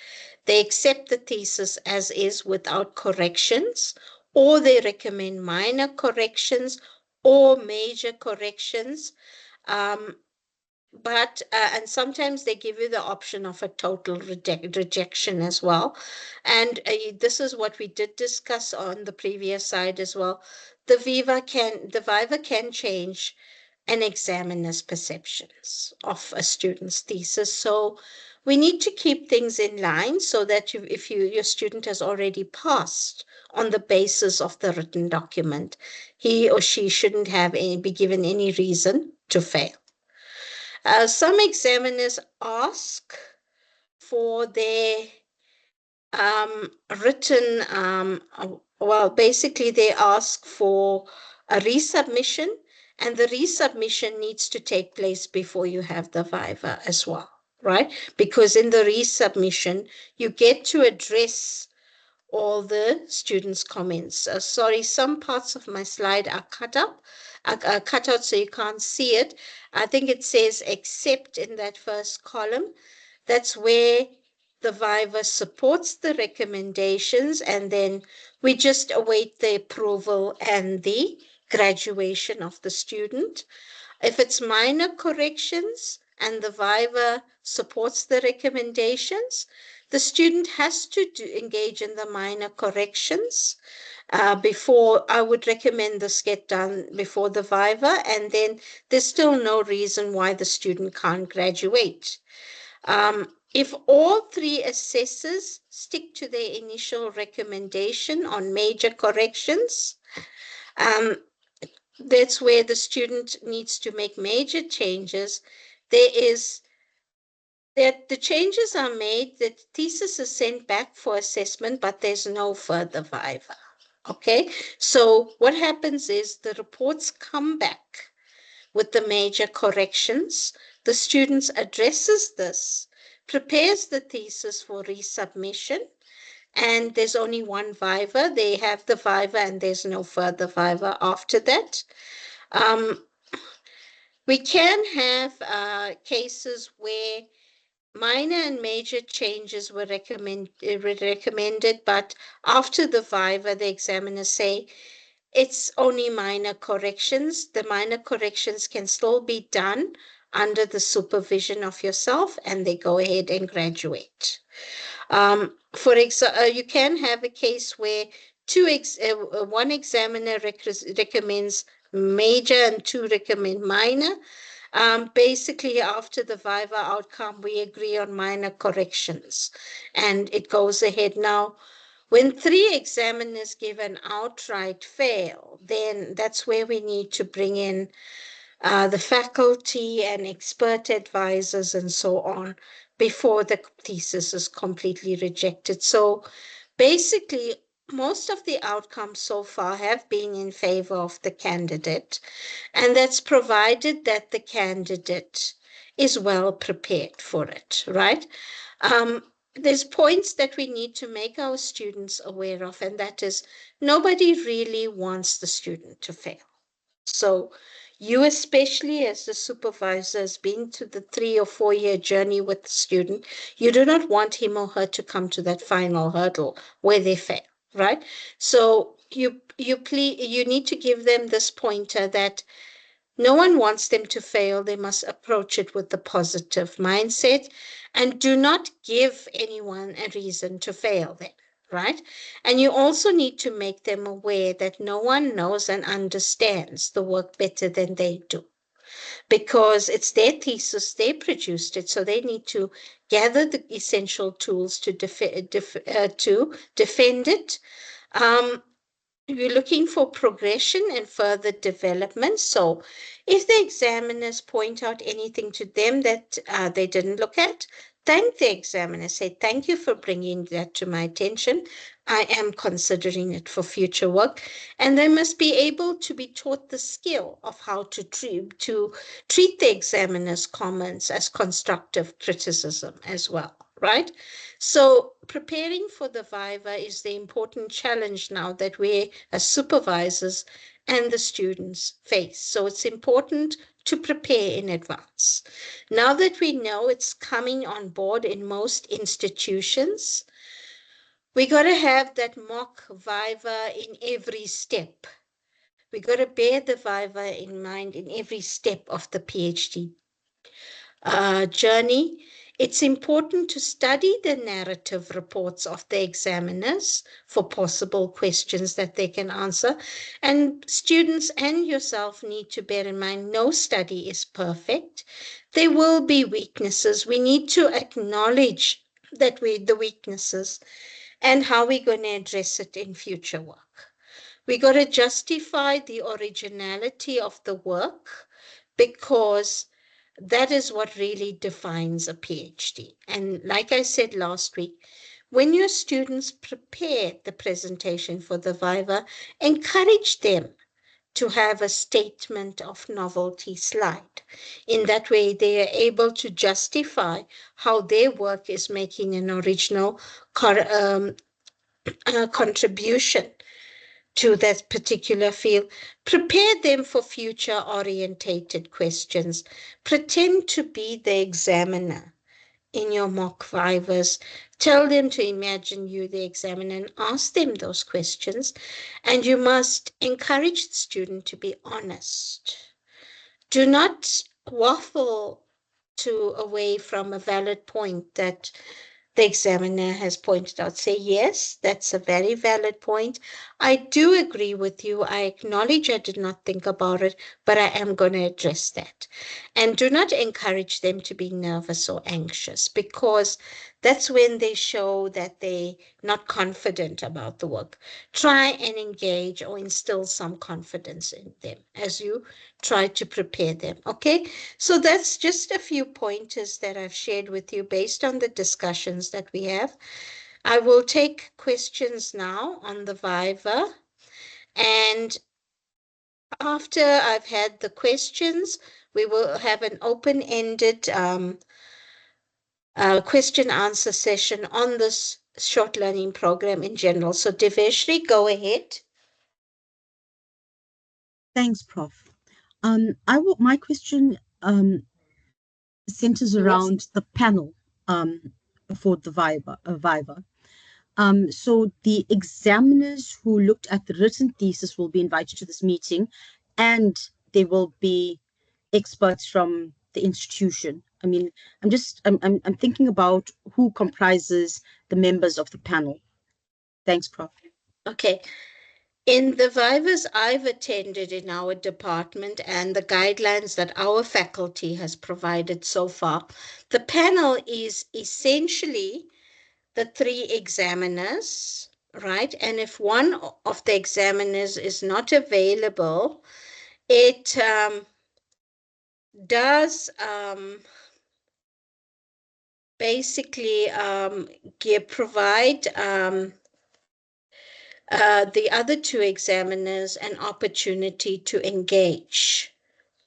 they accept the thesis as is without corrections, or they recommend minor corrections or major corrections. And sometimes they give you the option of a total rejection as well. And this is what we did discuss on the previous side as well. The Viva can change an examiner's perceptions of a student's thesis. So we need to keep things in line so that if your student has already passed on the basis of the written document, he or she shouldn't be given any reason to fail. Some examiners ask for their written, basically they ask for a resubmission, and the resubmission needs to take place before you have the Viva as well, right? Because in the resubmission, you get to address all the students' comments. Sorry, some parts of my slide are cut out so you can't see it. I think it says except in that first column. That's where the Viva supports the recommendations, and then we just await the approval and the graduation of the student. If it's minor corrections and the Viva supports the recommendations, the student has to engage in the minor corrections before. I would recommend this get done before the Viva, and then there's still no reason why the student can't graduate. If all 3 assessors stick to their initial recommendation on major corrections, that's where the student needs to make major changes. There is that the changes are made, the thesis is sent back for assessment, but there's no further viva. Okay, so what happens is the reports come back with the major corrections. The students addresses this, prepares the thesis for resubmission, and there's only one viva. They have the viva and there's no further viva after that. We can have cases where minor and major changes were recommended, but after the viva, the examiners say it's only minor corrections. The minor corrections can still be done under the supervision of yourself, and they go ahead and graduate. For example, you can have a case where one examiner recommends major and two recommend minor. Basically, after the viva outcome, we agree on minor corrections, and it goes ahead. Now, when three examiners give an outright fail, then that's where we need to bring in the faculty and expert advisors and so on before the thesis is completely rejected. So basically, most of the outcomes so far have been in favor of the candidate, and that's provided that the candidate is well prepared for it, right? There's points that we need to make our students aware of, and that is nobody really wants the student to fail. So you, especially as the supervisor, has been to the 3 or 4 year journey with the student. You do not want him or her to come to that final hurdle where they fail, right? So you need to give them this pointer that no one wants them to fail. They must approach it with the positive mindset and do not give anyone a reason to fail them, right? And you also need to make them aware that no one knows and understands the work better than they do, because it's their thesis, they produced it, so they need to gather the essential tools to defend it. You're looking for progression and further development. So if the examiners point out anything to them that they didn't look at, thank the examiner. Say, thank you for bringing that to my attention. I am considering it for future work. And they must be able to be taught the skill of how to treat the examiner's comments as constructive criticism as well, right? So preparing for the viva is the important challenge now that we as supervisors and the students face. So it's important to prepare in advance. Now that we know it's coming on board in most institutions, we got to have that mock viva in every step. We got to bear the viva in mind in every step of the PhD journey. It's important to study the narrative reports of the examiners for possible questions that they can answer. And students and yourself need to bear in mind, no study is perfect. There will be weaknesses. We need to acknowledge the weaknesses and how we're going to address it in future work. We got to justify the originality of the work, because that is what really defines a PhD. And like I said last week, when your students prepare the presentation for the viva, encourage them to have a statement of novelty slide. In that way, they are able to justify how their work is making an original contribution to that particular field. Prepare them for future orientated questions. Pretend to be the examiner in your mock vivas. Tell them to imagine you the examiner and ask them those questions. And you must encourage the student to be honest. Do not waffle away from a valid point that the examiner has pointed out. Say, yes, that's a very valid point. I do agree with you. I acknowledge I did not think about it, but I am going to address that. And do not encourage them to be nervous or anxious, because That's when they show that they're not confident about the work. Try and engage or instill some confidence in them as you try to prepare them. Okay, so that's just a few pointers that I've shared with you based on the discussions that we have. I will take questions now on the Viva, and after I've had the questions, we will have an open-ended question answer session on this short learning program in general. So Deveshri, go ahead. Thanks, Prof. My question centers Yes. around the panel for the Viva. So the examiners who looked at the written thesis will be invited to this meeting, and there will be experts from the institution. I mean, I'm thinking about who comprises the members of the panel. Thanks, Prof. Okay. In the Vivas I've attended in our department and the guidelines that our faculty has provided so far, the panel is essentially the three examiners, right? And if one of the examiners is not available, it does basically provide the other two examiners an opportunity to engage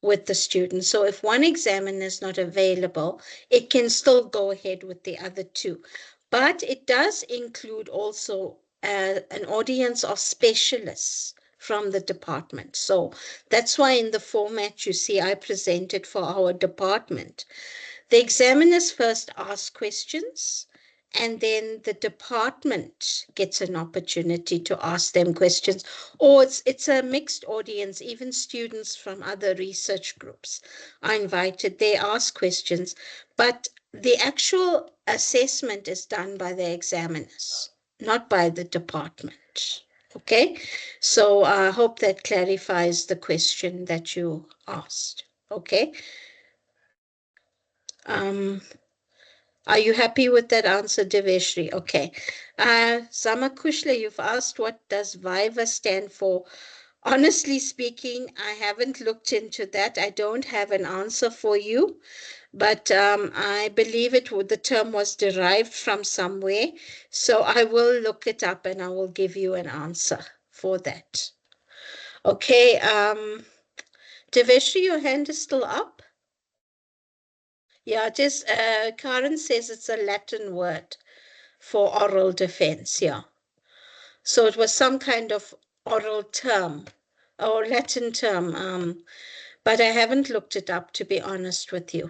with the student. So if one examiner is not available, it can still go ahead with the other two. But it does include also an audience of specialists from the department. So that's why in the format you see I presented for our department. The examiners first ask questions, and then the department gets an opportunity to ask them questions. Or it's a mixed audience, even students from other research groups are invited. They ask questions, but the actual assessment is done by the examiners, not by the department. Okay, so I hope that clarifies the question that you asked. Okay. Are you happy with that answer, Deveshri? Okay. Zamakushla, you've asked what does VIVA stand for. Honestly speaking, I haven't looked into that. I don't have an answer for you, but I believe the term was derived from somewhere. So I will look it up and I will give you an answer for that. Okay. Deveshri, your hand is still up. Yeah, just Karen says it's a Latin word for oral defense, yeah. So it was some kind of oral term or Latin term, but I haven't looked it up, to be honest with you.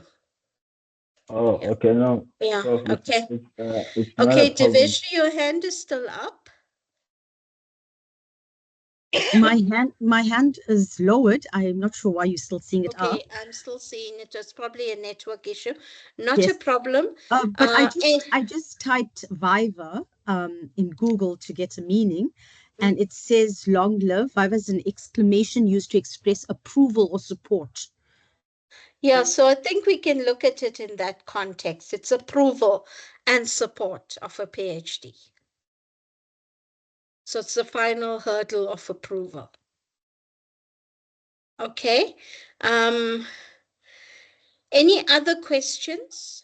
Oh, Yeah, okay, no, yeah, Prof, okay. it's not a Okay, problem. Deveshri, your hand is still up. My hand is lowered. I'm not sure why you're still seeing it up. Okay, I'm still seeing it. It's probably a network issue. Not a Yes. problem. But I And, just typed Viva in Google to get a meaning, mm, and it says long live. Viva is an exclamation used to express approval or support. yeah, so I think we can look at it in that context. It's approval and support of a PhD. So it's the final hurdle of approval. Okay. Um, any other questions?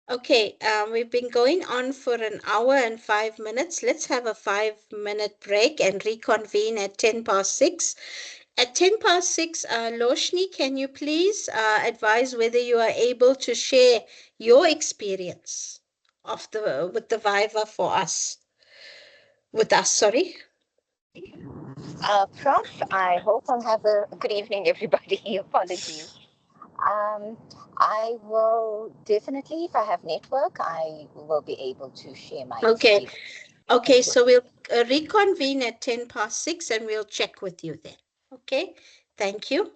Okay, we've been going on for an hour and 5 minutes. Let's have a 5-minute break and reconvene at 10 past 6. At 10 past 6, Loshni, can you please advise whether you are able to share your experience with the Viva for us? With us, sorry. Prof, I hope I'll have a good evening, everybody. Apologies. Um, I will definitely, if I have network, I will be able to share my Okay. experience. Okay, Thank you. so we'll reconvene at 10 past 6 and we'll check with you then. Okay, thank you.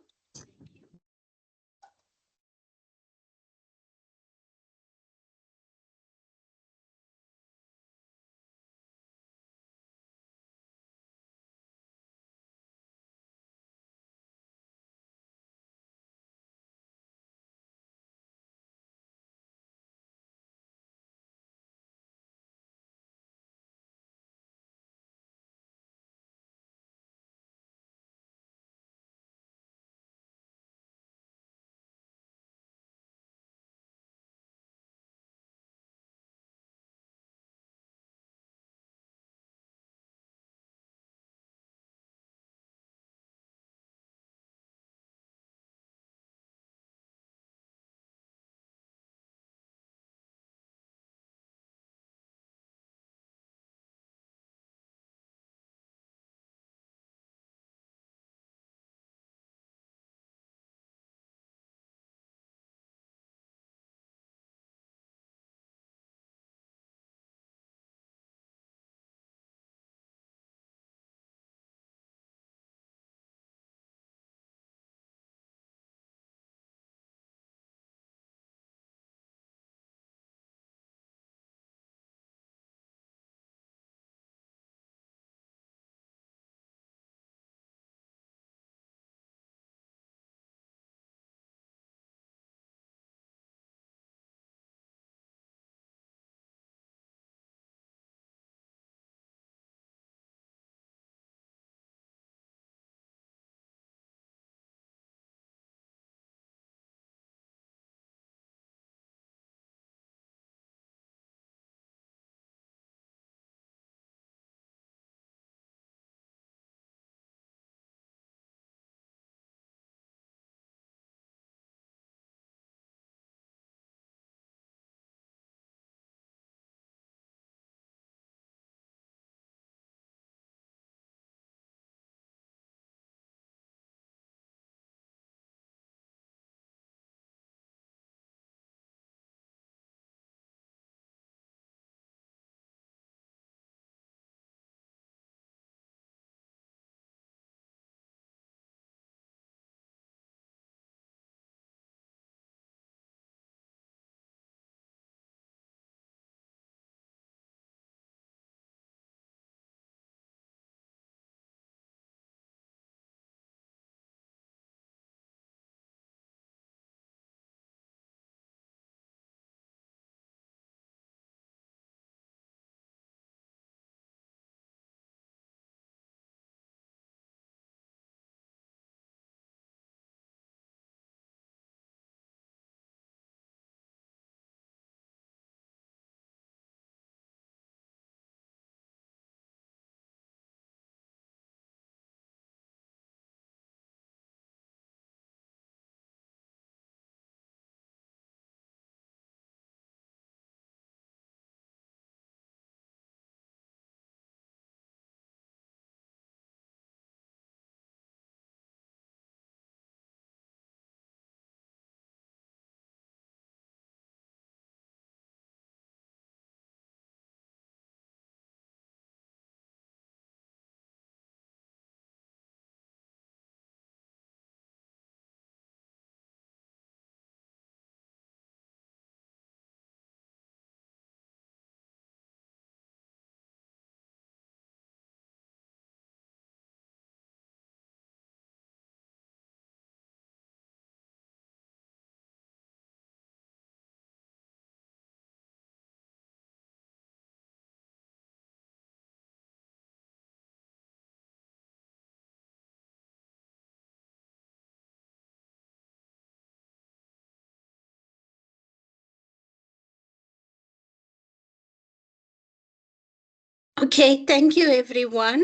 Okay, thank you, everyone.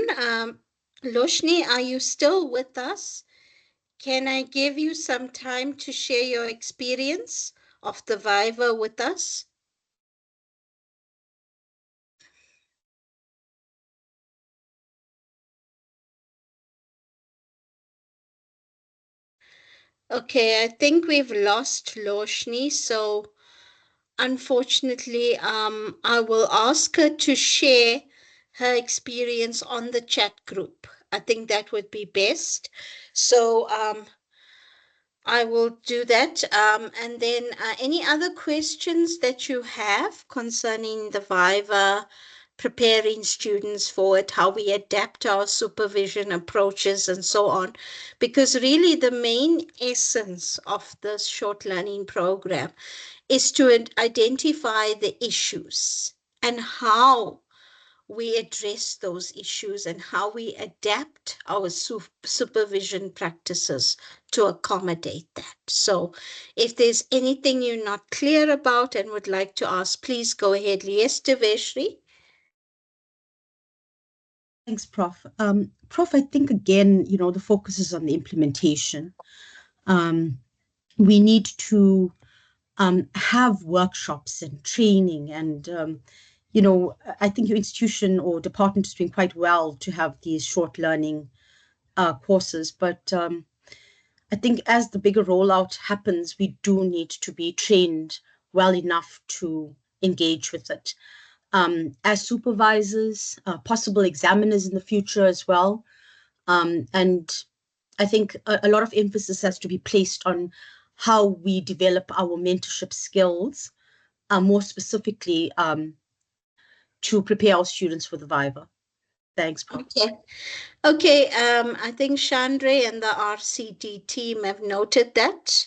Loshni, are you still with us? Can I give you some time to share your experience of the Viva with us? Okay, I think we've lost Loshni, so unfortunately, I will ask her to share her experience on the chat group. I think that would be best. So I will do that. And then any other questions that you have concerning the Viva, preparing students for it, how we adapt our supervision approaches and so on? Because really the main essence of this short learning program is to identify the issues and how we address those issues and how we adapt our supervision practices to accommodate that. So if there's anything you're not clear about and would like to ask, please go ahead. Yes, Deveshri? Thanks, Prof. Prof, I think again, the focus is on the implementation. We need to have workshops and training and I think your institution or department is doing quite well to have these short learning courses, but I think as the bigger rollout happens, we do need to be trained well enough to engage with it. As supervisors, possible examiners in the future as well. And I think a lot of emphasis has to be placed on how we develop our mentorship skills, more specifically to prepare our students for the Viva. Thanks, Prof. Okay, I think Chandra and the RCD team have noted that,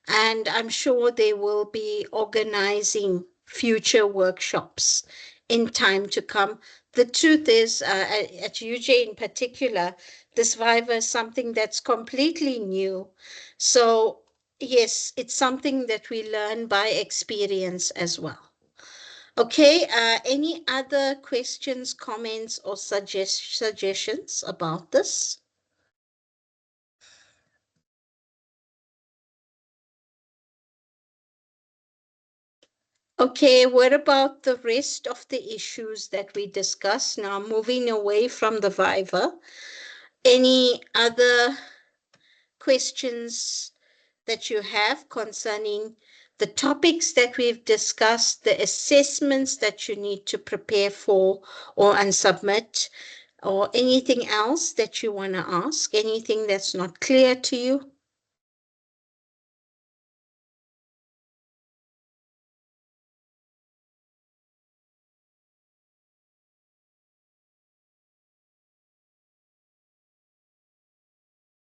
and I'm sure they will be organizing future workshops in time to come. The truth is, at UJ in particular, this Viva is something that's completely new. So yes, it's something that we learn by experience as well. Okay, any other questions, comments, or suggestions about this? Okay, what about the rest of the issues that we discussed now, moving away from the Viva? Any other questions that you have concerning the topics that we've discussed, the assessments that you need to prepare for or and submit, or anything else that you want to ask, anything that's not clear to you?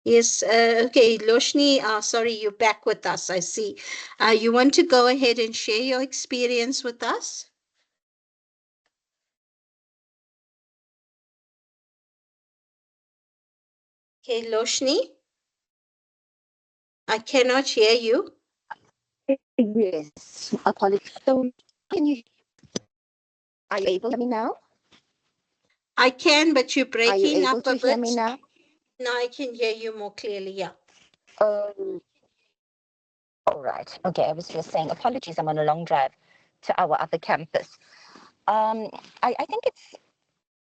Yes, okay, Loshni, sorry, you're back with us, I see. You want to go ahead and share your experience with us? Okay, Loshni, I cannot hear you. Yes, apologies. So, can you, are you able to hear me now? I can, but you're Are you breaking able up a to hear me bit. now? Now I can hear you more clearly, yeah. Um, all right. Okay, I was just saying, apologies, I'm on a long drive to our other campus. I think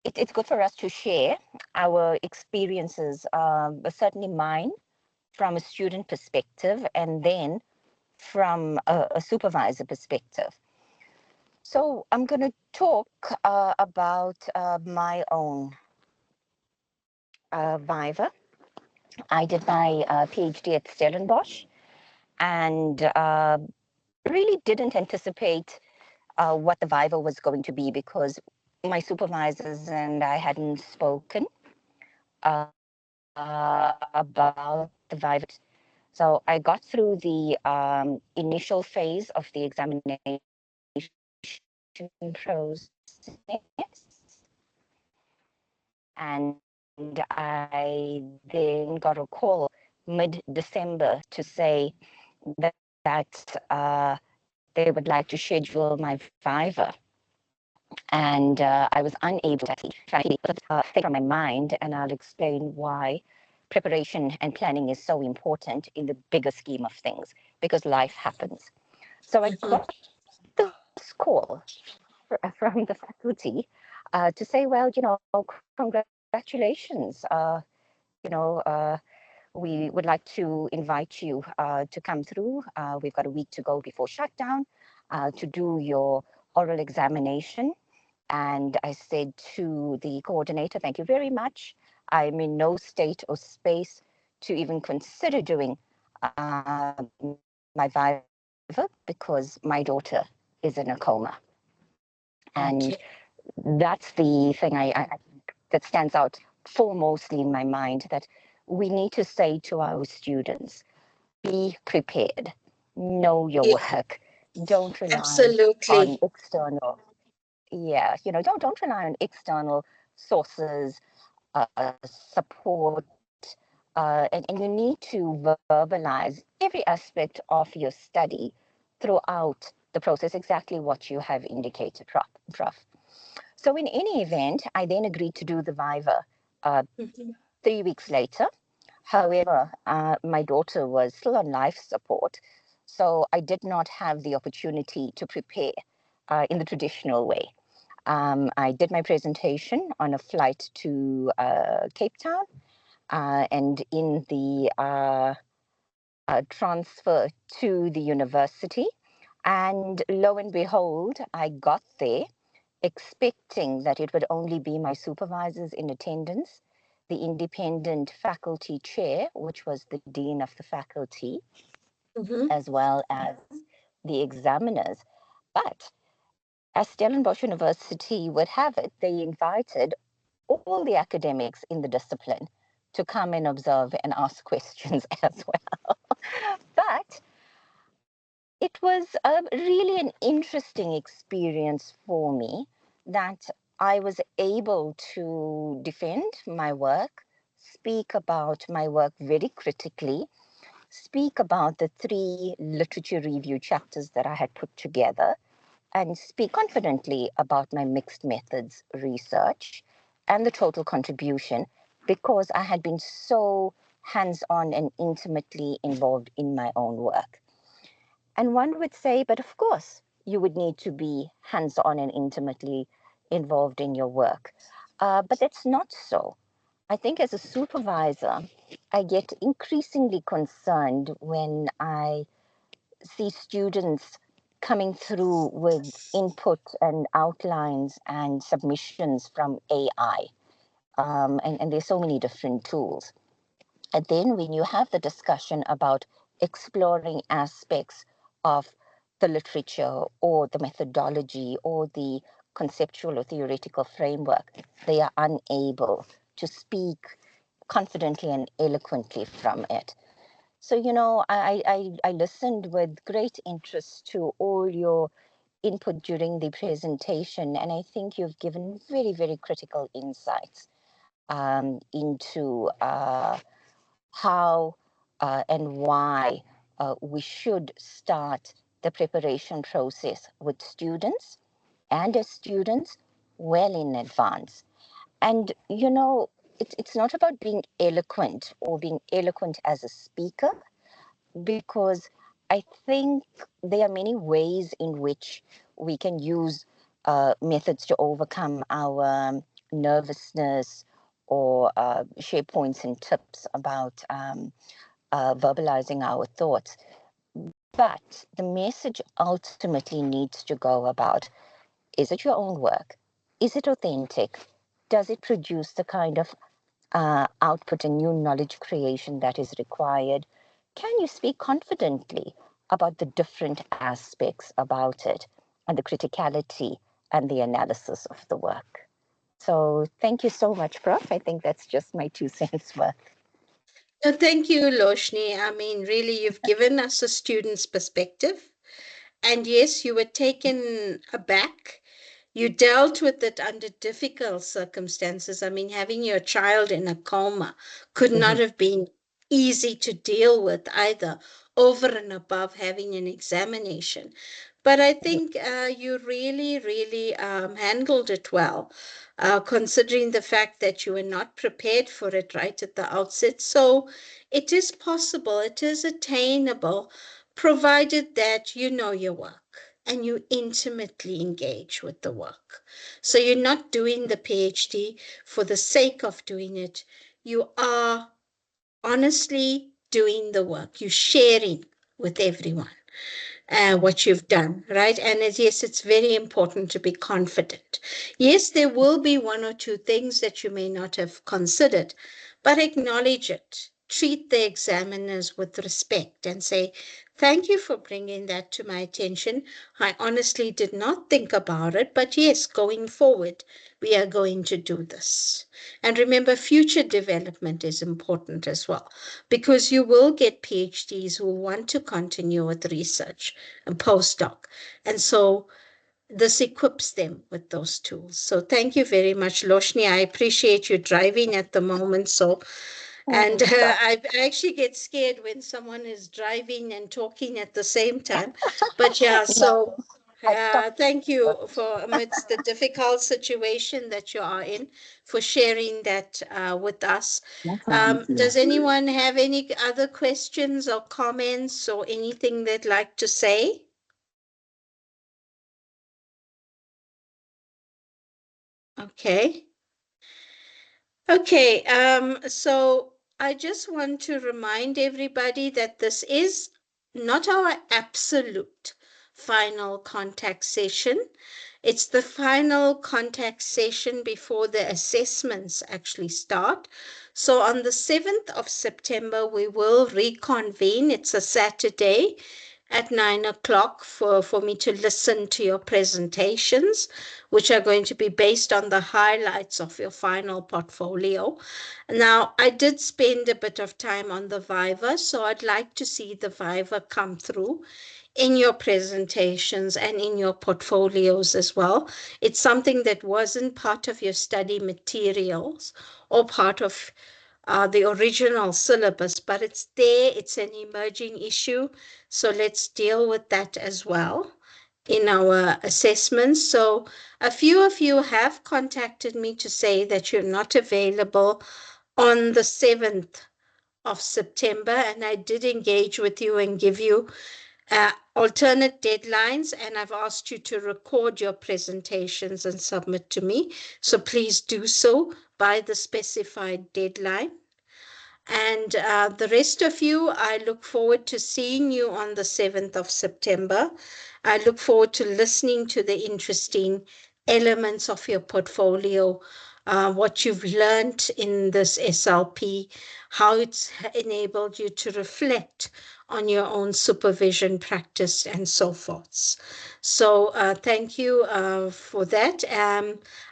it's good for us to share our experiences, certainly mine from a student perspective, and then from a supervisor perspective. So I'm going to talk about my own Viva. I did my PhD at Stellenbosch and really didn't anticipate what the Viva was going to be because my supervisors and I hadn't spoken about the Viva. So I got through the initial phase of the examination process, and I then got a call mid-December to say that they would like to schedule my Viva. And I was unable to actually think from my mind, and I'll explain why preparation and planning is so important in the bigger scheme of things, because life happens. So I got this call from the faculty to say, well, congratulations, we would like to invite you to come through. We've got a week to go before shutdown to do your oral examination. And I said to the coordinator, thank you very much. I'm in no state or space to even consider doing my Viva because my daughter is in a coma. And that's the thing that stands out foremostly in my mind, that we need to say to our students, be prepared, know your work, don't rely Absolutely. on external, don't rely on external sources, support, and you need to verbalize every aspect of your study throughout the process, exactly what you have indicated, Prof. So in any event, I then agreed to do the Viva 3 weeks later. However, my daughter was still on life support, so I did not have the opportunity to prepare in the traditional way. I did my presentation on a flight to Cape Town, and in the transfer to the university. And lo and behold, I got there expecting that it would only be my supervisors in attendance, the independent faculty chair, which was the dean of the faculty, as well as the examiners. But as Stellenbosch University would have it, they invited all the academics in the discipline to come and observe and ask questions as well. But it was really an interesting experience for me that I was able to defend my work, speak about my work very critically, speak about the 3 literature review chapters that I had put together, and speak confidently about my mixed methods research and the total contribution, because I had been so hands-on and intimately involved in my own work. And one would say, but of course, you would need to be hands-on and intimately involved in your work. But that's not so. I think as a supervisor, I get increasingly concerned when I see students coming through with input and outlines and submissions from AI. And there's so many different tools. And then when you have the discussion about exploring aspects of the literature or the methodology or the conceptual or theoretical framework, they are unable to speak confidently and eloquently from it. So, I listened with great interest to all your input during the presentation, and I think you've given very, very critical insights into how and why we should start the preparation process with students and as students well in advance. And, it's not about being eloquent or being eloquent as a speaker, because I think there are many ways in which we can use methods to overcome our nervousness or share points and tips about verbalizing our thoughts. But the message ultimately needs to go about, is it your own work? Is it authentic? Does it produce the kind of output and new knowledge creation that is required? Can you speak confidently about the different aspects about it and the criticality and the analysis of the work? So thank you so much, Prof. I think that's just my 2 cents worth. Thank you, Loshni. I mean, really, you've given us a student's perspective. And yes, you were taken aback. You dealt with it under difficult circumstances. I mean, having your child in a coma could not have been easy to deal with either, over and above having an examination. But I think you really, really handled it well, considering the fact that you were not prepared for it right at the outset. So it is possible, it is attainable, provided that you know your work and you intimately engage with the work. So you're not doing the PhD for the sake of doing it. You are honestly doing the work. You're sharing with everyone what you've done, right? And yes, it's very important to be confident. Yes, there will be one or two things that you may not have considered, but acknowledge it. Treat the examiners with respect and say, thank you for bringing that to my attention. I honestly did not think about it, but yes, going forward, we are going to do this. And remember, future development is important as well, because you will get PhDs who want to continue with research and postdoc. And so this equips them with those tools. So thank you very much, Loshni. I appreciate you driving at the moment. So, and I actually get scared when someone is driving and talking at the same time. But yeah, so thank you for amidst the difficult situation that you are in, for sharing that with us. Does anyone have any other questions or comments or anything they'd like to say? Okay. Okay, so I just want to remind everybody that this is not our absolute final contact session. It's the final contact session before the assessments actually start. So on the 7th of September, we will reconvene. It's a Saturday at 9 o'clock for me to listen to your presentations, which are going to be based on the highlights of your final portfolio. Now, I did spend a bit of time on the Viva, so I'd like to see the Viva come through in your presentations and in your portfolios as well. It's something that wasn't part of your study materials or part of the original syllabus, but it's there, it's an emerging issue. So let's deal with that as well in our assessments. So a few of you have contacted me to say that you're not available on the 7th of September, and I did engage with you and give you alternate deadlines, and I've asked you to record your presentations and submit to me. So please do so by the specified deadline. And the rest of you, I look forward to seeing you on the 7th of September. I look forward to listening to the interesting elements of your portfolio, what you've learned in this SLP, how it's enabled you to reflect on your own supervision practice and so forth. So thank you for that.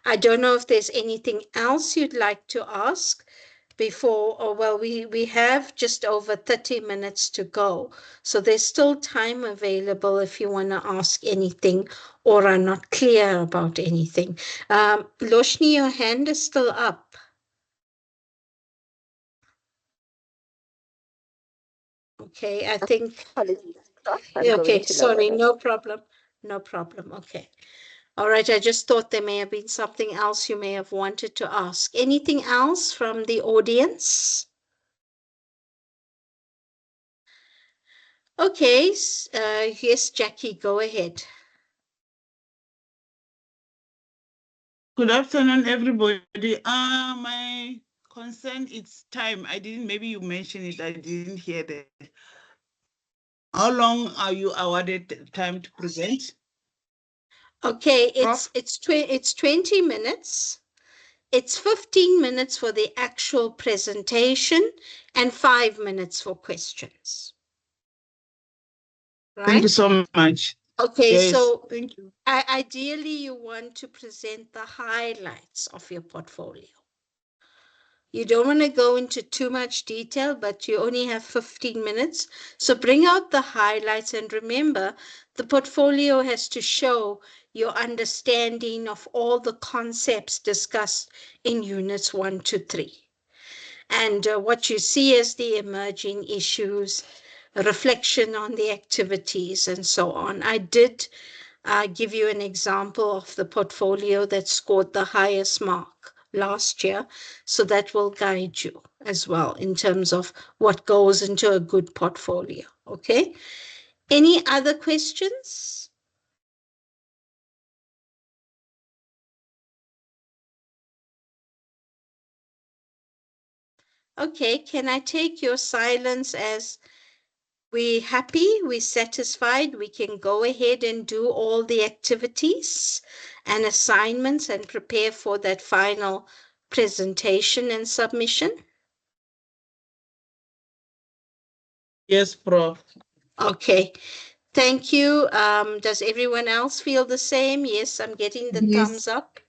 I don't know if there's anything else you'd like to ask before, or well, we have just over 30 minutes to go. So there's still time available if you want to ask anything or are not clear about anything. Loshni, your hand is still up. Okay, I think, Apologies. I'm going okay, to sorry, lower it. no problem. No problem, okay. All right, I just thought there may have been something else you may have wanted to ask. Anything else from the audience? Okay, yes, Jackie, go ahead. Good afternoon, everybody. My concern is time. I didn't, maybe you mentioned it, I didn't hear that. How long are you awarded time to present? Okay, Prof? it's 20 minutes. It's 15 minutes for the actual presentation and 5 minutes for questions. Right? Thank you so much. Okay, Yes, so thank you. ideally you want to present the highlights of your portfolio. You don't want to go into too much detail, but you only have 15 minutes. So bring out the highlights, and remember, the portfolio has to show your understanding of all the concepts discussed in units 1 to 3. And what you see as the emerging issues, reflection on the activities and so on. I did give you an example of the portfolio that scored the highest mark last year. So that will guide you as well in terms of what goes into a good portfolio. Okay. Any other questions? Okay, can I take your silence as we happy, we satisfied, we can go ahead and do all the activities and assignments and prepare for that final presentation and submission? Yes, Prof. Okay, thank you. Does everyone else feel the same? Yes, I'm getting the thumbs up.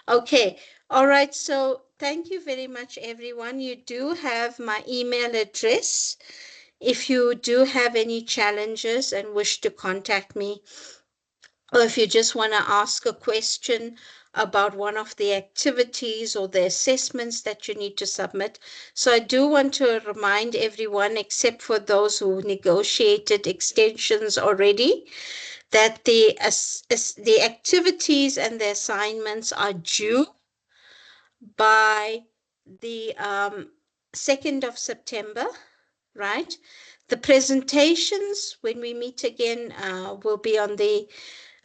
Okay, all right. So thank you very much, everyone. You do have my email address. If you do have any challenges and wish to contact me, or if you just want to ask a question about one of the activities or the assessments that you need to submit. So I do want to remind everyone, except for those who negotiated extensions already, that the activities and the assignments are due by the 2nd of September, right? The presentations, when we meet again, will be on the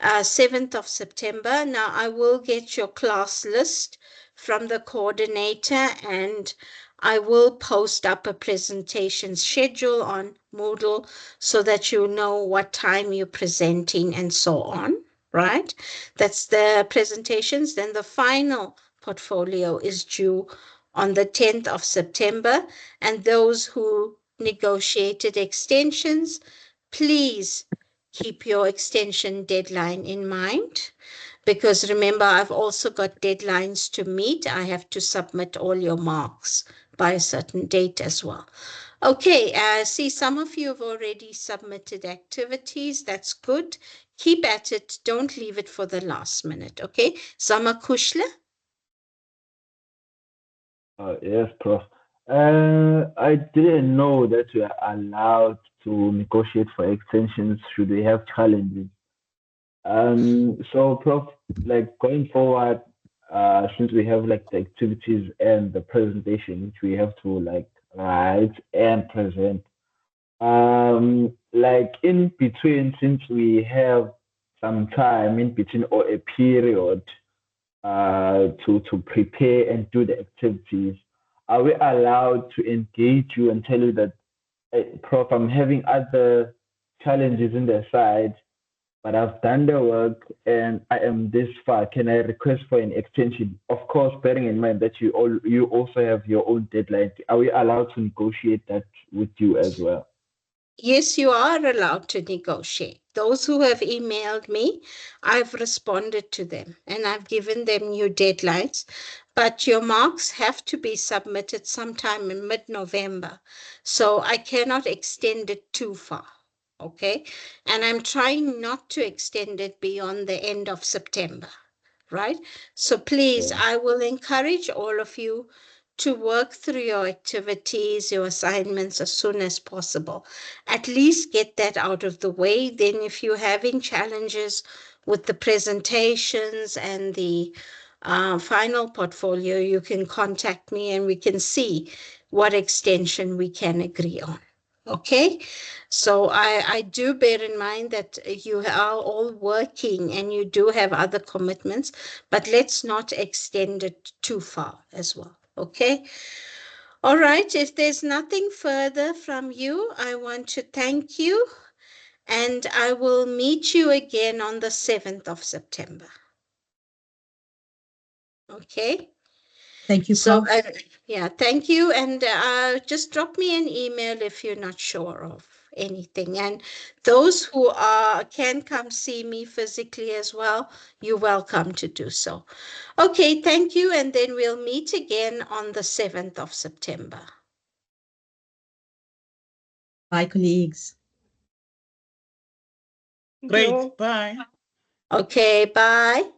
7th of September. Now, I will get your class list from the coordinator, and I will post up a presentation schedule on Moodle so that you know what time you're presenting and so on, right? That's the presentations. Then the final portfolio is due on the 10th of September, and those who negotiated extensions, please keep your extension deadline in mind, because remember, I've also got deadlines to meet. I have to submit all your marks by a certain date as well. Okay, see, some of you have already submitted activities. That's good. Keep at it. Don't leave it for the last minute, okay? Sama Kushla? Yes, Prof. I didn't know that we are allowed to negotiate for extensions should we have challenges. So, Prof, like going forward, since we have like the activities and the presentation, which we have to like write and present, like in between, since we have some time in between or a period to prepare and do the activities, are we allowed to engage you and tell you that, hey, Prof, I'm having other challenges in the side, but I've done the work and I am this far. Can I request for an extension? Of course, bearing in mind that you also have your own deadline. Are we allowed to negotiate that with you as well? Yes, you are allowed to negotiate. Those who have emailed me, I've responded to them and I've given them new deadlines. But your marks have to be submitted sometime in mid-November. So I cannot extend it too far. Okay. And I'm trying not to extend it beyond the end of September. Right? So please, Yeah. I will encourage all of you to work through your activities, your assignments as soon as possible. At least get that out of the way. Then if you're having challenges with the presentations and the final portfolio, you can contact me and we can see what extension we can agree on. Okay, so I do bear in mind that you are all working and you do have other commitments, but let's not extend it too far as well. Okay. All right. If there's nothing further from you, I want to thank you, and I will meet you again on the 7th of September. Okay. Thank you, So, Prof. yeah, thank you. And just drop me an email if you're not sure of anything. And those who can come see me physically as well, you're welcome to do so. Okay, thank you. And then we'll meet again on the 7th of September. Bye, colleagues. Great. Bye. Okay, bye.